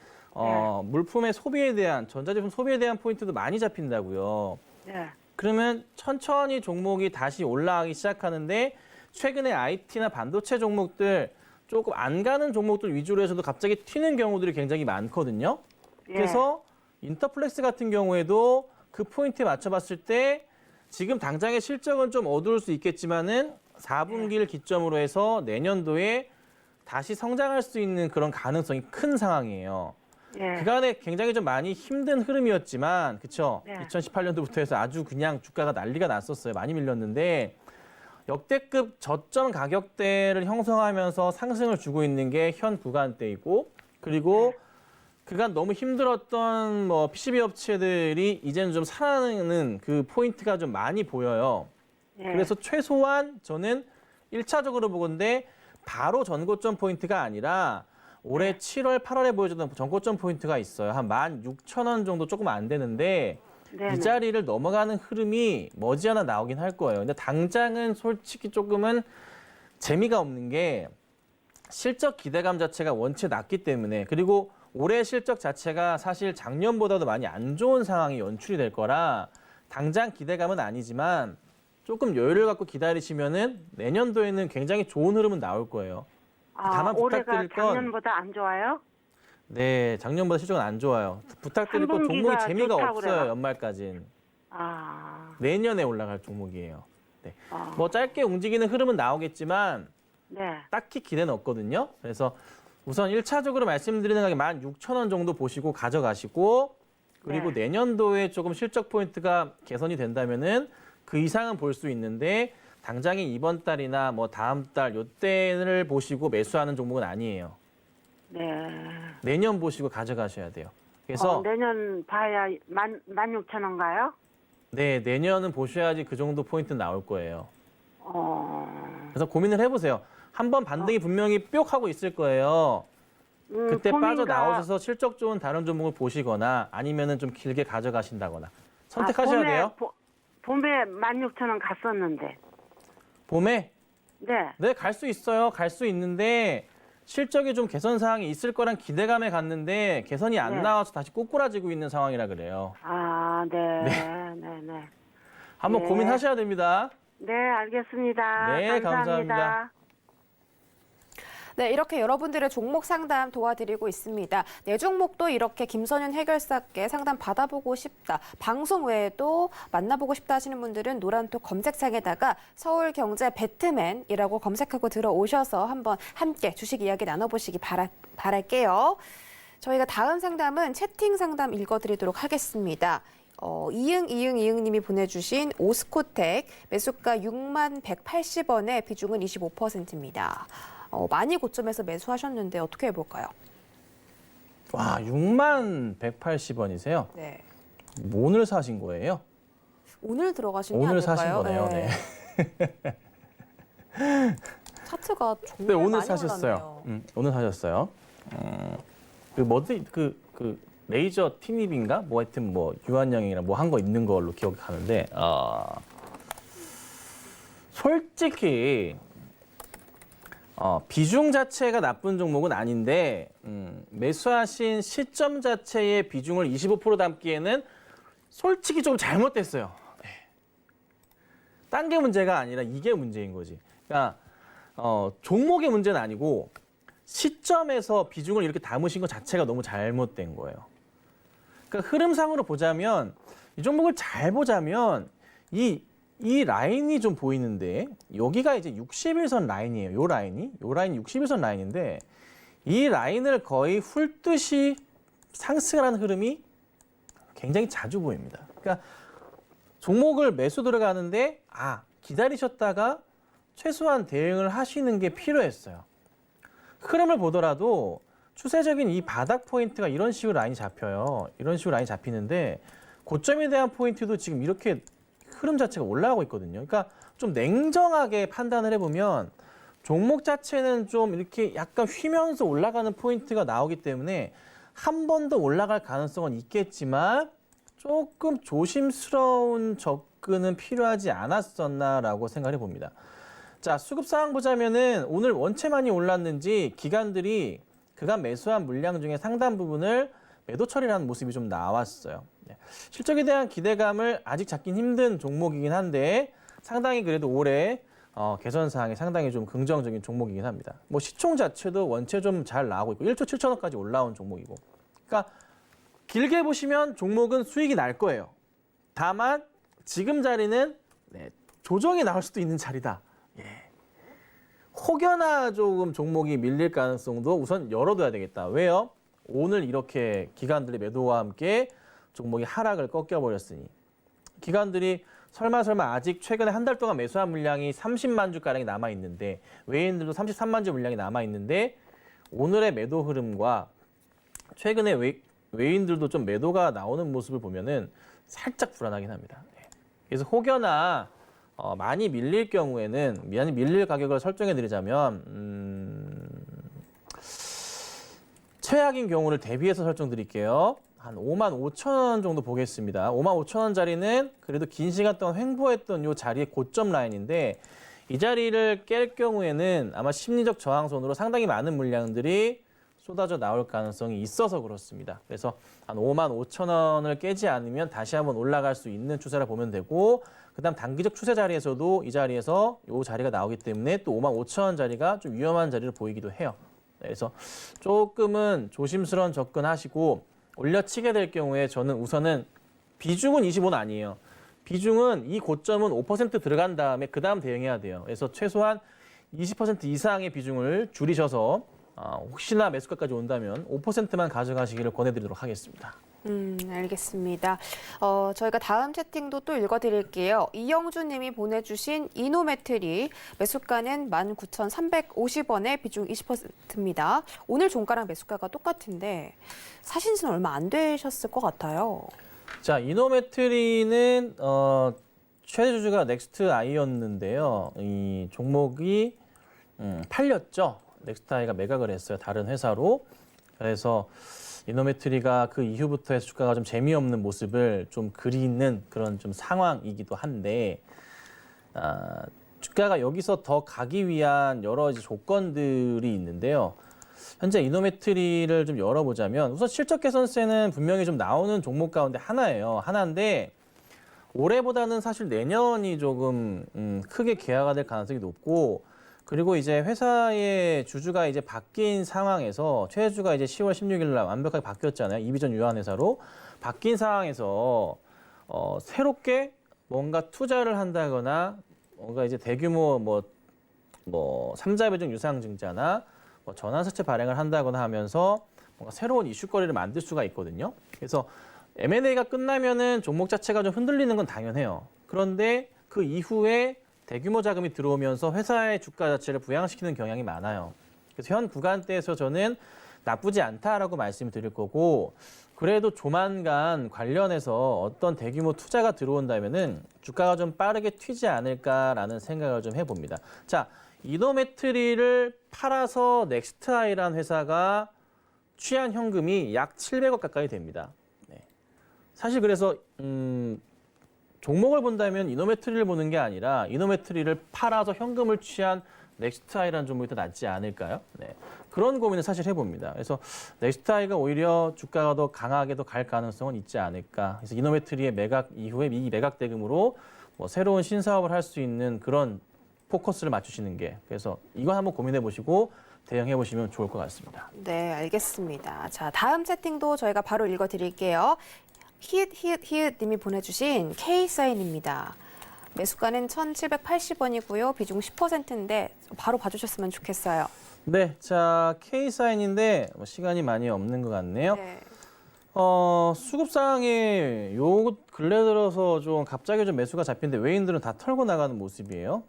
물품의 소비에 대한 전자제품 소비에 대한 포인트도 많이 잡힌다고요. 네. 그러면 천천히 종목이 다시 올라가기 시작하는데 최근에 IT나 반도체 종목들 조금 안 가는 종목들 위주로 해서도 갑자기 튀는 경우들이 굉장히 많거든요. 그래서 인터플렉스 같은 경우에도 그 포인트에 맞춰봤을 때 지금 당장의 실적은 좀 어두울 수 있겠지만은 4분기를 기점으로 해서 내년도에 다시 성장할 수 있는 그런 가능성이 큰 상황이에요. 네. 그간에 굉장히 좀 많이 힘든 흐름이었지만, 그쵸? 네. 2018년도부터 해서 아주 그냥 주가가 난리가 났었어요. 많이 밀렸는데 역대급 저점 가격대를 형성하면서 상승을 주고 있는 게 현 구간대이고, 그리고 그간 너무 힘들었던 뭐 PCB 업체들이 이제는 좀 살아나는 그 포인트가 좀 많이 보여요. 네. 그래서 최소한 저는 1차적으로 보건데 바로 전고점 포인트가 아니라 올해 7월, 8월에 보여줬던 전고점 포인트가 있어요. 한 16,000원 정도 조금 안 되는데 네네. 이 자리를 넘어가는 흐름이 머지않아 나오긴 할 거예요. 근데 당장은 솔직히 조금은 재미가 없는 게 실적 기대감 자체가 원체 낮기 때문에 그리고 올해 실적 자체가 사실 작년보다도 많이 안 좋은 상황이 연출이 될 거라 당장 기대감은 아니지만 조금 여유를 갖고 기다리시면은 내년도에는 굉장히 좋은 흐름은 나올 거예요. 다만 올해가 부탁드릴 건 작년보다 안 좋아요? 네, 작년보다 실적은 안 좋아요. 부탁드릴 건 종목이 3분기가 재미가 좋다고 없어요, 그래요. 연말까지는. 아, 내년에 올라갈 종목이에요. 네. 아. 뭐 짧게 움직이는 흐름은 나오겠지만 네. 딱히 기대는 없거든요. 그래서 우선 1차적으로 말씀드리는 가격 16,000원 정도 보시고 가져가시고 그리고 네. 내년도에 조금 실적 포인트가 개선이 된다면은 그 이상은 볼 수 있는데 당장에 이번 달이나 뭐 다음 달 요때를 보시고 매수하는 종목은 아니에요. 네. 내년 보시고 가져가셔야 돼요. 그래서 내년 봐야 16,000원가요? 네, 내년은 보셔야지 그 정도 포인트 나올 거예요. 그래서 고민을 해보세요. 한번 반등이 분명히 뿅 하고 있을 거예요. 그때 빠져나오셔서 실적 좋은 다른 종목을 보시거나 아니면은 좀 길게 가져가신다거나 선택하셔야 돼요. 봄에 16,000원 갔었는데. 봄에 네. 네, 갈 수 있어요. 갈 수 있는데 실적이 좀 개선 사항이 있을 거란 기대감에 갔는데 개선이 안 네. 나와서 다시 꼬꾸라지고 있는 상황이라 그래요. 아, 네. 네. 한번 네. 고민하셔야 됩니다. 네, 알겠습니다. 네, 감사합니다. 감사합니다. 네, 이렇게 여러분들의 종목 상담 도와드리고 있습니다. 내 종목도 이렇게 김선윤 해결사께 상담 받아보고 싶다. 방송 외에도 만나보고 싶다 하시는 분들은 노란톡 검색창에다가 서울경제 배트맨이라고 검색하고 들어오셔서 한번 함께 주식 이야기 나눠보시기 바랄게요. 저희가 다음 상담은 채팅 상담 읽어드리도록 하겠습니다. 이응님이 보내주신 오스코텍 매수가 6180원에 비중은 25%입니다. 많이 고점에서 매수하셨는데 어떻게 해볼까요? 와, 6180원이세요? 네. 오늘 사신 거예요? 오늘 들어가신 게 오늘 아닐까요? 사신 거네요. 네. 차트가 정말 네, 오늘 많이 사셨어요. 올랐네요. 오늘 사셨어요. 그 레이저 티닙인가? 뭐 하여튼 뭐 유한양이랑 뭐 한 거 있는 걸로 기억이 가는데 솔직히 비중 자체가 나쁜 종목은 아닌데 매수하신 시점 자체의 비중을 25% 담기에는 솔직히 좀 잘못됐어요. 딴 게 문제가 아니라 이게 문제인 거지. 그러니까 종목의 문제는 아니고 시점에서 비중을 이렇게 담으신 것 자체가 너무 잘못된 거예요. 그러니까 흐름상으로 보자면 이 종목을 잘 보자면 이 라인이 좀 보이는데 여기가 이제 61선 라인이에요. 요 라인이 61선 라인인데 이 라인을 거의 훑듯이 상승하는 흐름이 굉장히 자주 보입니다. 그러니까 종목을 매수 들어가는데 기다리셨다가 최소한 대응을 하시는 게 필요했어요. 흐름을 보더라도 추세적인 이 바닥 포인트가 이런 식으로 라인이 잡혀요. 이런 식으로 라인이 잡히는데 고점에 대한 포인트도 지금 이렇게 흐름 자체가 올라가고 있거든요. 그러니까 좀 냉정하게 판단을 해보면 종목 자체는 좀 이렇게 약간 휘면서 올라가는 포인트가 나오기 때문에 한 번 더 올라갈 가능성은 있겠지만 조금 조심스러운 접근은 필요하지 않았었나라고 생각해 봅니다. 자, 수급 상황 보자면은 오늘 원체 많이 올랐는지 기관들이 그간 매수한 물량 중에 상당 부분을 매도 처리하는 모습이 좀 나왔어요. 실적에 대한 기대감을 아직 잡긴 힘든 종목이긴 한데 상당히 그래도 올해 개선 사항이 상당히 좀 긍정적인 종목이긴 합니다. 뭐 시총 자체도 원체 좀 잘 나오고 있고 1조 7천억까지 올라온 종목이고. 그러니까 길게 보시면 종목은 수익이 날 거예요. 다만 지금 자리는 조정이 나올 수도 있는 자리다. 혹여나 조금 종목이 밀릴 가능성도 우선 열어둬야 되겠다. 왜요? 오늘 이렇게 기관들의 매도와 함께 종목이 하락을 꺾여버렸으니 기관들이 설마 아직 최근에 한 달 동안 매수한 물량이 30만 주가량이 남아있는데 외인들도 33만 주 물량이 남아있는데 오늘의 매도 흐름과 최근에 외인들도 좀 매도가 나오는 모습을 보면은 살짝 불안하긴 합니다. 그래서 혹여나 많이 밀릴 경우에는 많이 밀릴 가격을 설정해 드리자면 최악인 경우를 대비해서 설정드릴게요. 한 55,000원 정도 보겠습니다. 55,000원짜리는 그래도 긴 시간 동안 횡보했던 이 자리의 고점 라인인데 이 자리를 깰 경우에는 아마 심리적 저항선으로 상당히 많은 물량들이 쏟아져 나올 가능성이 있어서 그렇습니다. 그래서 한 5만 5천 원을 깨지 않으면 다시 한번 올라갈 수 있는 추세라 보면 되고, 그다음 단기적 추세 자리에서도 이 자리에서 이 자리가 나오기 때문에 또 5만 5천 원 자리가 좀 위험한 자리로 보이기도 해요. 그래서 조금은 조심스러운 접근하시고, 올려치게 될 경우에 저는 우선은 비중은 25는 아니에요. 비중은 이 고점은 5% 들어간 다음에 그 다음 대응해야 돼요. 그래서 최소한 20% 이상의 비중을 줄이셔서 혹시나 매수가까지 온다면 5%만 가져가시기를 권해드리도록 하겠습니다. 알겠습니다. 저희가 다음 채팅도 또 읽어드릴게요. 이영준 님이 보내주신 이노메트리 매수가는 19,350원에 비중 20%입니다. 오늘 종가랑 매수가가 똑같은데 사신 지는 얼마 안 되셨을 것 같아요. 자, 이노메트리는 최대 주주가 넥스트아이였는데요. 이 종목이 팔렸죠. 넥스트아이가 매각을 했어요. 다른 회사로. 그래서 이노메트리가 그 이후부터 해서 주가가 좀 재미없는 모습을 좀 그리는 그런 좀 상황이기도 한데, 주가가 여기서 더 가기 위한 여러 이제 조건들이 있는데요. 현재 이노메트리를 좀 열어보자면, 우선 실적 개선세는 분명히 좀 나오는 종목 가운데 하나예요. 하나인데 올해보다는 사실 내년이 조금 크게 기하가 될 가능성이 높고, 그리고 이제 회사의 주주가 이제 바뀐 상황에서 최주가 이제 10월 16일 날 완벽하게 바뀌었잖아요. 이비전 유한 회사로 바뀐 상황에서 새롭게 뭔가 투자를 한다거나 뭔가 이제 대규모 뭐 삼자 배정 유상증자나 뭐 전환사채 발행을 한다거나 하면서 뭔가 새로운 이슈거리를 만들 수가 있거든요. 그래서 M&A가 끝나면은 종목 자체가 좀 흔들리는 건 당연해요. 그런데 그 이후에 대규모 자금이 들어오면서 회사의 주가 자체를 부양시키는 경향이 많아요. 그래서 현 구간대에서 저는 나쁘지 않다라고 말씀드릴 거고, 그래도 조만간 관련해서 어떤 대규모 투자가 들어온다면은 주가가 좀 빠르게 튀지 않을까라는 생각을 좀 해봅니다. 자, 이노메트리를 팔아서 넥스트아이라는 회사가 취한 현금이 약 700억 가까이 됩니다. 네. 사실 그래서 종목을 본다면 이노메트리를 보는 게 아니라 이노메트리를 팔아서 현금을 취한 넥스트아이라는 종목이 더 낫지 않을까요? 네. 그런 고민을 사실 해봅니다. 그래서 넥스트아이가 오히려 주가가 더 강하게 더 갈 가능성은 있지 않을까. 그래서 이노메트리의 매각 이후에 이 매각 대금으로 뭐 새로운 신사업을 할 수 있는 그런 포커스를 맞추시는 게, 그래서 이거 한번 고민해 보시고 대응해 보시면 좋을 것 같습니다. 네, 알겠습니다. 자, 다음 채팅도 저희가 바로 읽어드릴게요. 히읗 님이 보내주신 K사인입니다. 매수가는 1,780원이고요. 비중 10%인데 바로 봐주셨으면 좋겠어요. 네, 자 K사인인데 시간이 많이 없는 것 같네요. 네. 수급상에 요 근래 들어서 좀 갑자기 좀 매수가 잡히는데 외인들은 다 털고 나가는 모습이에요.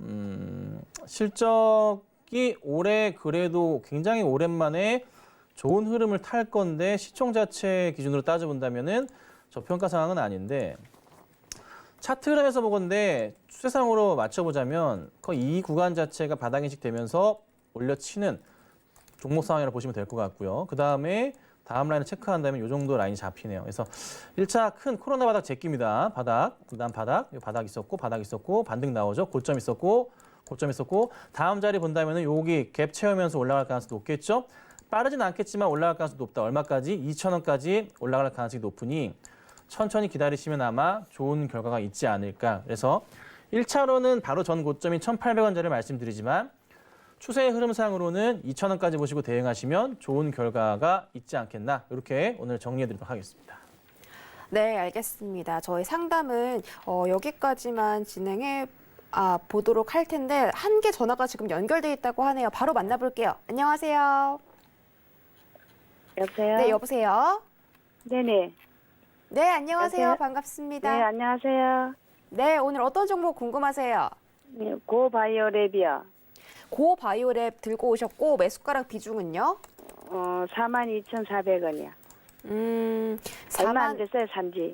실적이 올해 그래도 굉장히 오랜만에 좋은 흐름을 탈 건데 시총 자체 기준으로 따져본다면은 저평가 상황은 아닌데, 차트 흐름에서 보건데 추세상으로 맞춰보자면 거의 이 구간 자체가 바닥 인식되면서 올려치는 종목 상황이라고 보시면 될 것 같고요. 그 다음에 다음 라인을 체크한다면 이 정도 라인이 잡히네요. 그래서 1차 큰 코로나 바닥 제끼입니다. 바닥, 그 다음 바닥, 바닥 있었고, 반등 나오죠. 고점 있었고, 다음 자리 본다면 여기 갭 채우면서 올라갈 가능성이 높겠죠. 빠르진 않겠지만 올라갈 가능성이 높다. 얼마까지? 2,000원까지 올라갈 가능성이 높으니 천천히 기다리시면 아마 좋은 결과가 있지 않을까. 그래서 1차로는 바로 전 고점인 1,800원짜리를 말씀드리지만 추세의 흐름상으로는 2,000원까지 보시고 대응하시면 좋은 결과가 있지 않겠나. 이렇게 오늘 정리해드리도록 하겠습니다. 네, 알겠습니다. 저희 상담은 여기까지만 진행해 보도록 할 텐데 한 개 전화가 지금 연결돼 있다고 하네요. 바로 만나볼게요. 안녕하세요. 여보세요? 네, 여보세요. 네네. 네, 안녕하세요. 여보세요? 반갑습니다. 네, 안녕하세요. 네, 오늘 어떤 종목 궁금하세요? 네, 고바이오랩이요. 고바이오랩 들고 오셨고 매수가랑 비중은요? 42,400원이요. 얼마 안 됐어요, 산지.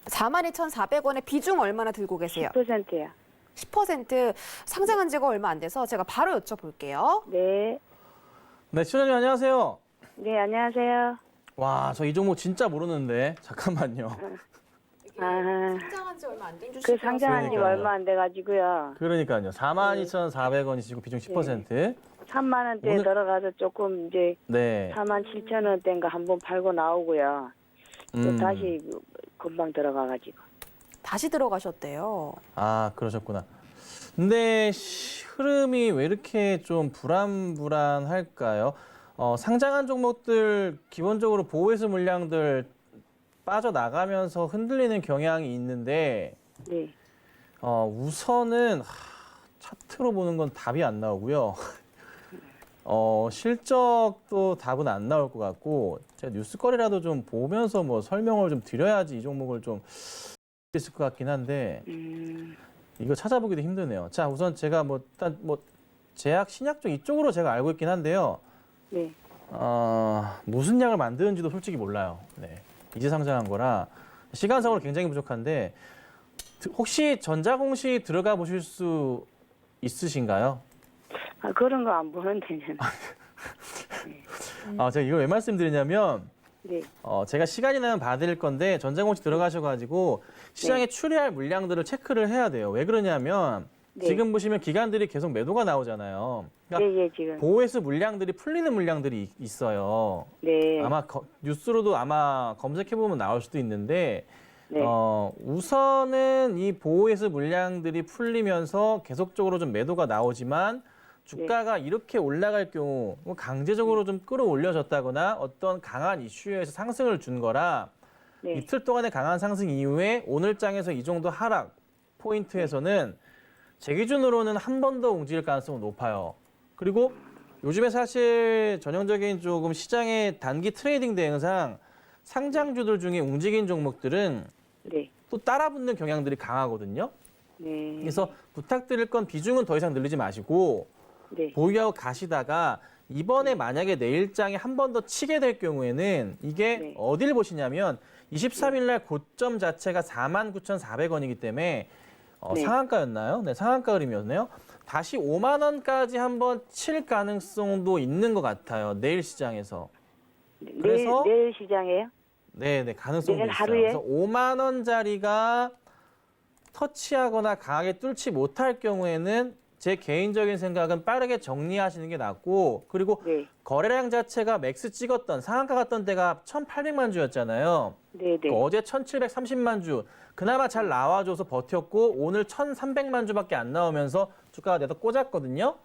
42,400원에 비중 얼마나 들고 계세요? 10%요. 10% 상장한 지가 얼마 안 돼서 제가 바로 여쭤볼게요. 네. 네, 시청자님 안녕하세요. 네, 안녕하세요. 와, 저 이 종목 진짜 모르는데 잠깐만요. 아, 상장한 지 얼마 안 된 그 주식이라서. 상장한 지가 그러니까요. 얼마 안 돼가지고요. 그러니까요. 42,400원이시고 비중 10%. 3만 원대에 오늘- 들어가서 조금 이제 네. 47,000원대인가 한번 팔고 나오고요. 또 다시 금방 들어가가지고. 다시 들어가셨대요. 아, 그러셨구나. 근데 흐름이 왜 이렇게 좀 불안불안할까요? 상장한 종목들 기본적으로 보호회수 물량들 빠져나가면서 흔들리는 경향이 있는데 네. 우선은 차트로 보는 건 답이 안 나오고요. 실적도 답은 안 나올 것 같고 제가 뉴스거리라도 좀 보면서 뭐 설명을 좀 드려야지 이 종목을 좀 있을 것 같긴 한데 이거 찾아보기도 힘드네요. 자, 우선 제가 일단 제약 신약 쪽 이쪽으로 제가 알고 있긴 한데요. 네. 무슨 약을 만드는지도 솔직히 몰라요. 네. 이제 상장한 거라 시간상으로 굉장히 부족한데 혹시 전자공시 들어가 보실 수 있으신가요? 아, 그런 거 안 보는데. 제가 이걸 왜 말씀드리냐면 네. 제가 시간이 나면 봐드릴 건데 전자공시 들어가셔가지고 시장에 출회할 물량들을 체크를 해야 돼요. 왜 그러냐면 네. 지금 보시면 기관들이 계속 매도가 나오잖아요. 그러니까 네, 예, 지금. 보호회수 물량들이 풀리는 물량들이 있어요. 네. 아마 뉴스로도 아마 검색해보면 나올 수도 있는데 네. 우선은 이 보호회수 물량들이 풀리면서 계속적으로 좀 매도가 나오지만 주가가 이렇게 올라갈 경우 강제적으로 좀 끌어올려졌다거나 어떤 강한 이슈에서 상승을 준 거라 네. 이틀 동안의 강한 상승 이후에 오늘 장에서 이 정도 하락 포인트에서는 제 기준으로는 한 번 더 움직일 가능성은 높아요. 그리고 요즘에 사실 전형적인 조금 시장의 단기 트레이딩 대응상 상장주들 중에 움직인 종목들은 네. 또 따라붙는 경향들이 강하거든요. 네. 그래서 부탁드릴 건 비중은 더 이상 늘리지 마시고 네. 보유하고 가시다가 이번에 만약에 내일장에 한 번 더 치게 될 경우에는 이게 네. 어딜 보시냐면 23일 날 고점 자체가 49,400원이기 때문에 네. 상한가였나요? 네, 상한가 흐름이었네요. 다시 5만 원까지 한번 칠 가능성도 있는 것 같아요. 내일 시장에서. 그래서 내일 시장에요? 네, 가능성도 내일 있어요. 하루에? 그래서 5만 원짜리가 터치하거나 강하게 뚫지 못할 경우에는 제 개인적인 생각은 빠르게 정리하시는 게 낫고 그리고 네. 거래량 자체가 맥스 찍었던 상한가 갔던 때가 1,800만 주였잖아요. 네, 네. 어제 1,730만 주 그나마 잘 나와줘서 버텼고 오늘 1,300만 주밖에 안 나오면서 주가가 내다 꽂았거든요.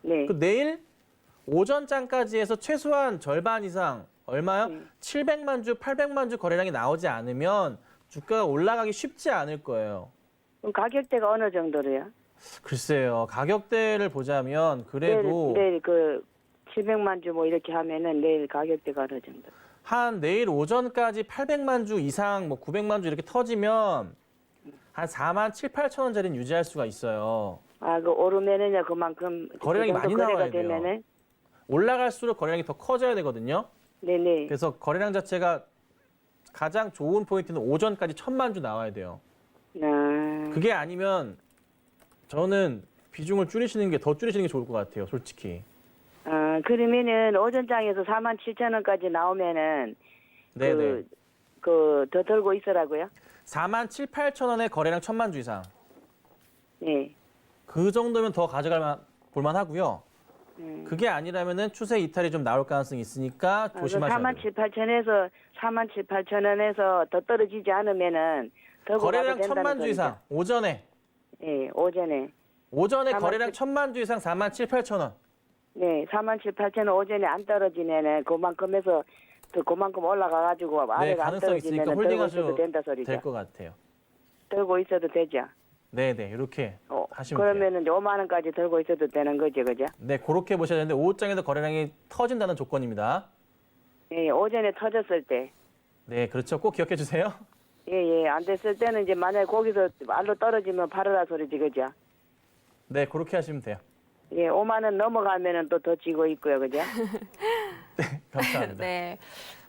네. 그 내일 오전장까지 해서 최소한 절반 이상 얼마요? 700만 주, 800만 주 거래량이 나오지 않으면 주가가 올라가기 쉽지 않을 거예요. 그럼 가격대가 어느 정도로요? 글쎄요. 가격대를 보자면 그래도 내일 그 700만 주 뭐 이렇게 하면은 내일 가격대가 어느 정도? 한 내일 오전까지 800만 주 이상 뭐 900만 주 이렇게 터지면 한 4만 7, 8천 원짜리는 유지할 수가 있어요. 아, 그 오르면은요 그만큼 거래량이 그 정도 많이 거래가 나와야 돼요. 되면은 올라갈수록 거래량이 더 커져야 되거든요. 네네. 그래서 거래량 자체가 가장 좋은 포인트는 오전까지 1,000만 주 나와야 돼요. 그게 아니면 저는 비중을 줄이시는 게 더 줄이시는 게 좋을 것 같아요. 솔직히. 아, 그러면은 오전장에서 47,000원까지 나오면은 네네. 더 들고 있으라고요? 4만 7, 8천 원에 거래량 1,000만 주 이상. 네. 그 정도면 더 가져갈 볼만 하고요. 그게 아니라면은 추세 이탈이 좀 나올 가능성이 있으니까 조심하셔야 4만 돼요. 7, 8천에서 4만 7, 8천원에서 더 떨어지지 않으면은 더 거래량 가도 1,000만 주 이상. 오전에. 네, 오전에. 오전에 4만 거래량 1,000만 주 이상 4만 7, 8천 원. 네, 4만 7, 8천원 오전에 안 떨어지면은 그만큼에서 또 그만큼 올라가가지고 네, 아래가 안 가능성이 있으니까 떨어지면은 들고 홀딩하셔도 있어도 된다 소리죠. 될 것 같아요. 들고 있어도 되죠. 네네, 이렇게 하시면 돼요. 그러면은 5만 원까지 들고 있어도 되는 거죠, 그죠? 네, 그렇게 보셔야 되는데 오후장에도 거래량이 터진다는 조건입니다. 예, 오전에 터졌을 때. 네, 그렇죠. 꼭 기억해 주세요. 예, 안 됐을 때는 이제 만약에 거기서 알로 떨어지면 팔으라 소리지, 그죠? 네, 그렇게 하시면 돼요. 예, 5만 원 넘어가면은 또 더 지고 있고요, 그죠? 감사합니다. 네.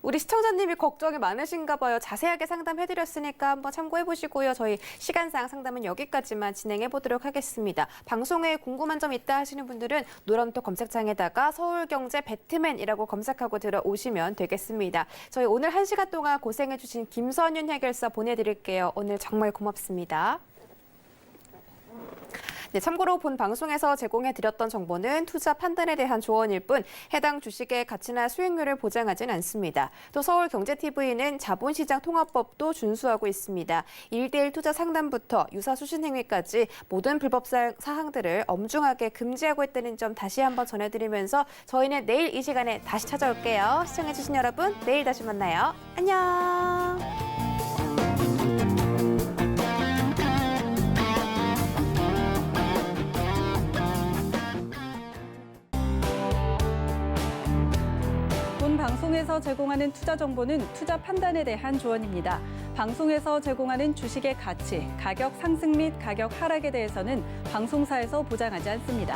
우리 시청자님이 걱정이 많으신가 봐요. 자세하게 상담해드렸으니까 한번 참고해보시고요. 저희 시간상 상담은 여기까지만 진행해보도록 하겠습니다. 방송에 궁금한 점 있다 하시는 분들은 노란톡 검색창에다가 서울경제 배트맨이라고 검색하고 들어오시면 되겠습니다. 저희 오늘 1시간 동안 고생해주신 김선윤 해결사 보내드릴게요. 오늘 정말 고맙습니다. 네, 참고로 본 방송에서 제공해드렸던 정보는 투자 판단에 대한 조언일 뿐 해당 주식의 가치나 수익률을 보장하진 않습니다. 또 서울경제TV는 자본시장 통합법도 준수하고 있습니다. 1대1 투자 상담부터 유사 수신 행위까지 모든 불법 사항들을 엄중하게 금지하고 있다는 점 다시 한번 전해드리면서 저희는 내일 이 시간에 다시 찾아올게요. 시청해주신 여러분, 내일 다시 만나요. 안녕. 본 방송에서 제공하는 투자 정보는 투자 판단에 대한 조언입니다. 방송에서 제공하는 주식의 가치, 가격 상승 및 가격 하락에 대해서는 방송사에서 보장하지 않습니다.